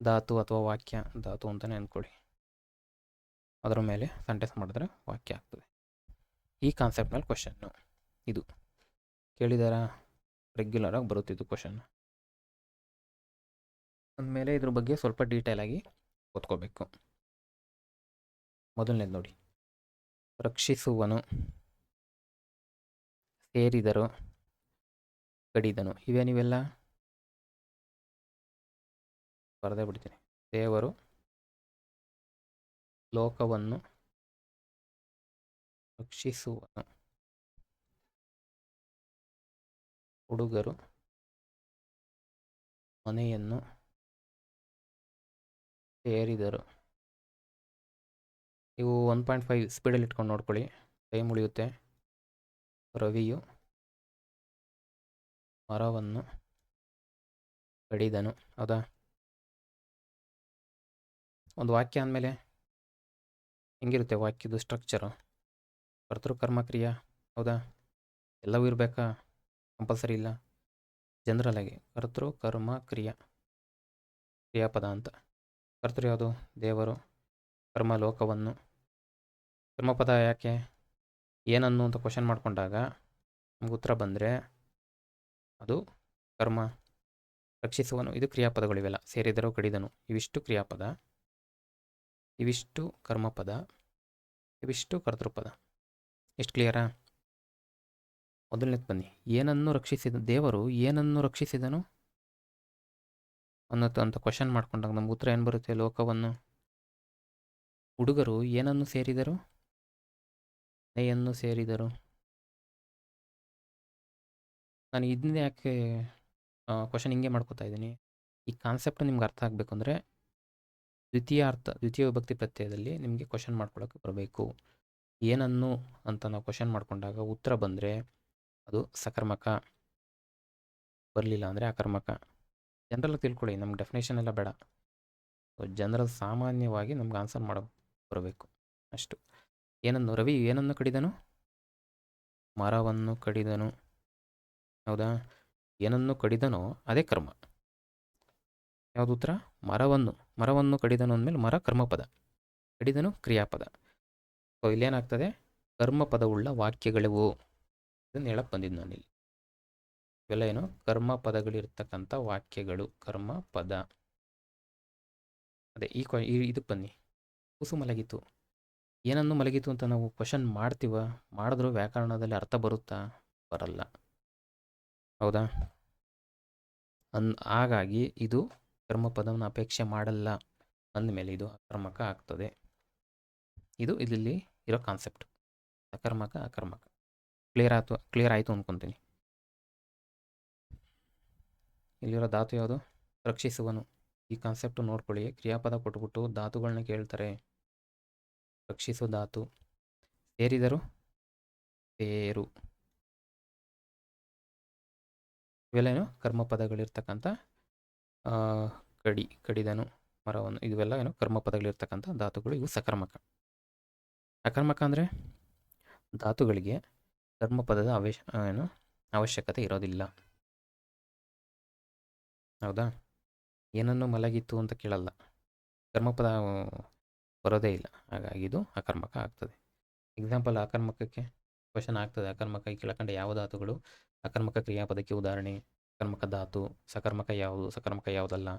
ಧಾತು ಅಥವಾ ವಾಕ್ಯ, ಧಾತು ಅಂತಲೇ ಅಂದ್ಕೊಳ್ಳಿ, ಅದರ ಮೇಲೆ ಸೆಂಟೆನ್ಸ್ ಮಾಡಿದ್ರೆ ವಾಕ್ಯ ಆಗ್ತದೆ. ಈ ಕಾನ್ಸೆಪ್ಟ್ ಮೇಲೆ ಕ್ವಶನ್ನು ಇದು ಕೇಳಿದಾರ, ರೆಗ್ಯುಲರಾಗಿ ಬರುತ್ತಿದ್ದು ಕ್ವಶನ್. ಅಂದಮೇಲೆ ಇದ್ರ ಬಗ್ಗೆ ಸ್ವಲ್ಪ ಡೀಟೇಲಾಗಿ ಓದ್ಕೋಬೇಕು. ಮೊದಲನೇದು ನೋಡಿ, ರಕ್ಷಿಸುವನು, ಸೇರಿದರು, ಕಡಿದನು. ನೀವೆಲ್ಲ ಬರದೇ ಬಿಡ್ತೀನಿ. ದೇವರು ಲೋಕವನ್ನು ರಕ್ಷಿಸುವನು, ಹುಡುಗರು ಮನೆಯನ್ನು ಸೇರಿದರು. ನೀವು 1.5 ಸ್ಪೀಡಲ್ಲಿ ಇಟ್ಕೊಂಡು ನೋಡ್ಕೊಳ್ಳಿ, ಟೈಮ್ ಉಳಿಯುತ್ತೆ. ರವಿಯು ಮರವನ್ನು ಕಡಿದನು. ಹೌದಾ? ಒಂದು ವಾಕ್ಯ ಅಂದಮೇಲೆ ಹೆಂಗಿರುತ್ತೆ ವಾಕ್ಯದ ಸ್ಟ್ರಕ್ಚರು? ಕರ್ತೃ ಕರ್ಮ ಕ್ರಿಯಾ. ಹೌದಾ? ಎಲ್ಲವೂ ಇರಬೇಕಾ? ಕಂಪಲ್ಸರಿ ಇಲ್ಲ. ಜನರಲ್ ಆಗಿ ಕರ್ತೃ ಕರ್ಮ ಕ್ರಿಯಾಪದ ಅಂತ. ಕರ್ತೃ ಯಾವುದು? ದೇವರು. ಕರ್ಮ ಲೋಕವನ್ನು. ಕರ್ಮಪದ ಯಾಕೆ? ಏನನ್ನು ಅಂತ ಕ್ವಶನ್ ಮಾಡ್ಕೊಂಡಾಗ ನಮ್ಗೆ ಉತ್ತರ ಬಂದರೆ ಅದು ಕರ್ಮ. ರಕ್ಷಿಸುವನು ಇದು ಕ್ರಿಯಾಪದಗಳಿವೆಲ್ಲ. ಸೇರಿದರು, ಕಡಿದನು, ಇವಿಷ್ಟು ಕ್ರಿಯಾಪದ, ಇವಿಷ್ಟು ಕರ್ಮಪದ, ಇವಿಷ್ಟು ಕರ್ತೃಪದ. ಎಷ್ಟು ಕ್ಲಿಯರಾ? ಮೊದಲನೇದು ಬನ್ನಿ. ಏನನ್ನು ರಕ್ಷಿಸಿದ ದೇವರು ಏನನ್ನು ರಕ್ಷಿಸಿದನು ಅನ್ನೋದು ಅಂತ ಕ್ವಶನ್ ಮಾಡ್ಕೊಂಡಾಗ ನಮ್ಗೆ ಉತ್ತರ ಏನು ಬರುತ್ತೆ? ಲೋಕವನ್ನು. ಹುಡುಗರು ಏನನ್ನು ಸೇರಿದರು? ಮನೆಯನ್ನು ಸೇರಿದರು. ನಾನು ಇದನ್ನ ಯಾಕೆ ಕ್ವಶನ್ ಹಿಂಗೆ ಮಾಡ್ಕೋತಾ ಇದ್ದೀನಿ? ಈ ಕಾನ್ಸೆಪ್ಟ್ ನಿಮ್ಗೆ ಅರ್ಥ ಆಗಬೇಕು ಅಂದರೆ ದ್ವಿತೀಯ ವಿಭಕ್ತಿ ಪ್ರತ್ಯಯದಲ್ಲಿ ನಿಮಗೆ ಕ್ವಶನ್ ಮಾಡ್ಕೊಳ್ಳೋಕೆ ಬರಬೇಕು. ಏನನ್ನು ಅಂತ ನಾವು ಕ್ವಶನ್ ಮಾಡ್ಕೊಂಡಾಗ ಉತ್ತರ ಬಂದರೆ ಅದು ಸಕರ್ಮಕ, ಬರಲಿಲ್ಲ ಅಂದರೆ ಅಕರ್ಮಕ. ಜನರಲ್ ತಿಳ್ಕೊಳ್ಳಿ, ನಮ್ಗೆ ಡೆಫಿನೇಷನ್ ಎಲ್ಲ ಬೇಡ. ಜನರಲ್ ಸಾಮಾನ್ಯವಾಗಿ ನಮ್ಗೆ ಆನ್ಸರ್ ಮಾಡೋ ಬರಬೇಕು ಅಷ್ಟು. ಏನನ್ನು? ರವಿ ಏನನ್ನು ಕಡಿದನು? ಮರವನ್ನು ಕಡಿದನು. ಹೌದಾ? ಏನನ್ನು ಕಡಿದನೋ ಅದೇ ಕರ್ಮ. ಯಾವುದು ಉತ್ತರ? ಮರವನ್ನು ಕಡಿದನು ಅಂದಮೇಲೆ ಮರ ಕರ್ಮಪದ, ಕಡಿದನು ಕ್ರಿಯಾಪದ. ಸೊ ಇಲ್ಲೇನಾಗ್ತದೆ? ಕರ್ಮಪದವುಳ್ಳ ವಾಕ್ಯಗಳಿವು. ಇದನ್ನು ಹೇಳಕ್ಕೆ ಬಂದಿದ್ದು ನಾನಿಲ್ಲಿ. ಇವೆಲ್ಲ ಏನು? ಕರ್ಮಪದಗಳಿರ್ತಕ್ಕಂಥ ವಾಕ್ಯಗಳು, ಕರ್ಮಪದ. ಅದೇ ಇದಕ್ಕೆ ಬನ್ನಿ. ಕೂಸು ಮಲಗಿತು. ಏನನ್ನು ಮಲಗಿತು ಅಂತ ನಾವು ಕ್ವಶನ್ ಮಾಡಿದ್ರೂ ವ್ಯಾಕರಣದಲ್ಲಿ ಅರ್ಥ ಬರುತ್ತಾ? ಬರಲ್ಲ. ಹೌದಾ? ಹಾಗಾಗಿ ಇದು ಕರ್ಮಪದವನ್ನು ಅಪೇಕ್ಷೆ ಮಾಡಲ್ಲ ಅಂದಮೇಲೆ ಇದು ಅಕರ್ಮಕ ಆಗ್ತದೆ. ಇದು ಇಲ್ಲಿ ಇರೋ ಕಾನ್ಸೆಪ್ಟ್. ಅಕರ್ಮಕ ಅಕರ್ಮಕ ಕ್ಲಿಯರ್ ಆಯಿತು ಅಂದ್ಕೊತೀನಿ. ಇಲ್ಲಿರೋ ಧಾತು ಯಾವುದು? ರಕ್ಷಿಸುವನು. ಈ ಕಾನ್ಸೆಪ್ಟ್ ನೋಡ್ಕೊಳ್ಳಿ. ಕ್ರಿಯಾಪದ ಕೊಟ್ಬಿಟ್ಟು ಧಾತುಗಳನ್ನ ಕೇಳ್ತಾರೆ. ರಕ್ಷಿಸು ಧಾತು. ಸೇರಿದರು, ಸೇರು. ಇವೆಲ್ಲ ಕರ್ಮಪದಗಳಿರ್ತಕ್ಕಂಥ ಕಡಿದನು, ಮರವನ್ನು. ಇವೆಲ್ಲ ಕರ್ಮಪದಗಳಿರ್ತಕ್ಕಂಥ ಧಾತುಗಳು. ಇವು ಸಕರ್ಮಕ. ಅಕರ್ಮಕ ಅಂದರೆ ಧಾತುಗಳಿಗೆ ಕರ್ಮಪದದ ಅವಶ್ಯಕತೆ ಇರೋದಿಲ್ಲ. ಹೌದಾ? ಏನನ್ನು ಮಲಗಿತ್ತು ಅಂತ ಕೇಳಲ್ಲ, ಕರ್ಮಪದ ಬರೋದೇ ಇಲ್ಲ. ಹಾಗಾಗಿ ಇದು ಅಕರ್ಮಕ ಆಗ್ತದೆ. ಎಕ್ಸಾಂಪಲ್ ಅಕರ್ಮಕಕ್ಕೆ ಕ್ವಶನ್ ಆಗ್ತದೆ. ಅಕರ್ಮಕ ಈ ಕೆಳಕಂಡ ಯಾವ ಧಾತುಗಳು ಅಕರ್ಮಕ ಕ್ರಿಯಾಪದಕ್ಕೆ ಉದಾಹರಣೆ? ಅಕರ್ಮಕ ಧಾತು. ಸಕರ್ಮಕ ಯಾವುದು, ಸಕರ್ಮಕ ಯಾವುದಲ್ಲ?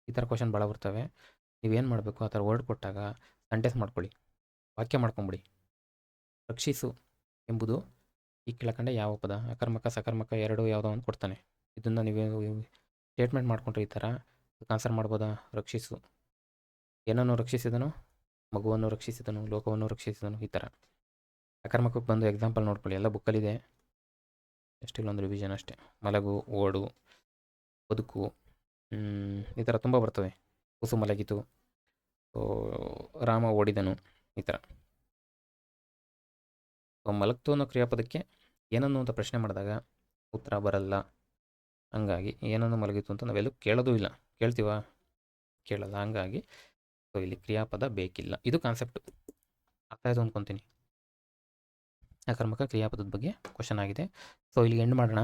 ಈ ಥರ ಕ್ವಶನ್ ಭಾಳ ಬರ್ತವೆ. ನೀವೇನು ಮಾಡಬೇಕು? ಆ ಥರ ವರ್ಡ್ ಕೊಟ್ಟಾಗ ಸೆಂಟೆನ್ಸ್ ಮಾಡ್ಕೊಳ್ಳಿ, ವಾಕ್ಯ ಮಾಡ್ಕೊಂಬಿಡಿ. ರಕ್ಷಿಸು ಎಂಬುದು ಈ ಕೆಳಕಂಡ ಯಾವ ಪದ? ಅಕರ್ಮಕ ಸಕರ್ಮಕ ಎರಡು ಯಾವುದೋ ಒಂದು ಕೊಡ್ತಾನೆ. ಇದನ್ನು ನೀವು ಸ್ಟೇಟ್ಮೆಂಟ್ ಮಾಡ್ಕೊಂಡ್ರೆ ಈ ಥರ ಆನ್ಸರ್ ಮಾಡ್ಬೋದಾ? ರಕ್ಷಿಸು. ಏನನ್ನು ರಕ್ಷಿಸಿದನು? ಮಗುವನ್ನು ರಕ್ಷಿಸಿದನು, ಲೋಕವನ್ನು ರಕ್ಷಿಸಿದನು. ಈ ಥರ ಅಕರ್ಮಕಕ್ಕೆ ಬಂದು ಎಕ್ಸಾಂಪಲ್ ನೋಡ್ಕೊಳ್ಳಿ. ಎಲ್ಲ ಬುಕ್ಕಲ್ಲಿದೆ, ಎಷ್ಟಿಲ್ಲೊಂದು ರಿವಿಷನ್ ಅಷ್ಟೇ. ಮಲಗು, ಓಡು, ಬದುಕು, ಈ ಥರ ತುಂಬ ಬರ್ತವೆ. ಕೂಸು ಮಲಗಿತು, ರಾಮ ಓಡಿದನು, ಈ ಥರ. ಮಲಗ್ತು ಅನ್ನೋ ಕ್ರಿಯಾಪದಕ್ಕೆ ಏನನ್ನು ಅಂತ ಪ್ರಶ್ನೆ ಮಾಡಿದಾಗ ಉತ್ತರ ಬರಲ್ಲ. ಹಂಗಾಗಿ ಏನನ್ನು ಮಲಗಿತು ಅಂತ ನಾವೆಲ್ಲೂ ಕೇಳೋದೂ ಇಲ್ಲ. ಕೇಳ್ತೀವಾ? ಕೇಳಲ್ಲ. ಹಂಗಾಗಿ ಇಲ್ಲಿ ಕ್ರಿಯಾಪದ ಬೇಕಿಲ್ಲ. ಇದು ಕಾನ್ಸೆಪ್ಟು. ಅರ್ಥ ಆಯಿತು ಅಂದ್ಕೊತೀನಿ. ಅಕರ್ಮಕ ಕ್ರಿಯಾಪದದ ಬಗ್ಗೆ ಕ್ವಶನ್ ಆಗಿದೆ. ಸೊ ಇಲ್ಲಿ ಎಂಡ್ ಮಾಡೋಣ.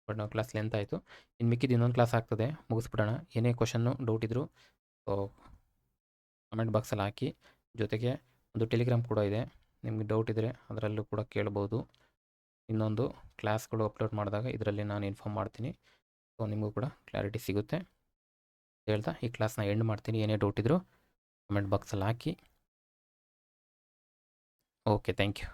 ಬಟ್ ನಾವು ಕ್ಲಾಸ್ ಲೆಂತ್ ಆಯಿತು. ಇನ್ನು ಮಿಕ್ಕಿದ್ದು ಇನ್ನೊಂದು ಕ್ಲಾಸ್ ಆಗ್ತದೆ, ಮುಗಿಸ್ಬಿಡೋಣ. ಏನೇ ಕ್ವಶನ್ನು ಡೌಟ್ ಇದ್ದರೂ ಕಮೆಂಟ್ ಬಾಕ್ಸಲ್ಲಿ ಹಾಕಿ. ಜೊತೆಗೆ ಒಂದು ಟೆಲಿಗ್ರಾಮ್ ಕೂಡ ಇದೆ, ನಿಮಗೆ ಡೌಟ್ ಇದ್ದರೆ ಅದರಲ್ಲೂ ಕೂಡ ಕೇಳ್ಬೋದು. ಇನ್ನೊಂದು ಕ್ಲಾಸ್ಗಳು ಅಪ್ಲೋಡ್ ಮಾಡಿದಾಗ ಇದರಲ್ಲಿ ನಾನು ಇನ್ಫಾರ್ಮ್ ಮಾಡ್ತೀನಿ. ಸೊ ನಿಮಗೂ ಕೂಡ ಕ್ಲಾರಿಟಿ ಸಿಗುತ್ತೆ ಹೇಳ್ತಾ ಈ ಕ್ಲಾಸ್ನ ಎಂಡ್ ಮಾಡ್ತೀನಿ. ಏನೇ ಡೌಟ್ ಇದ್ದರೂ ಕಮೆಂಟ್ ಬಾಕ್ಸಲ್ಲಿ ಹಾಕಿ. Okay, thank you.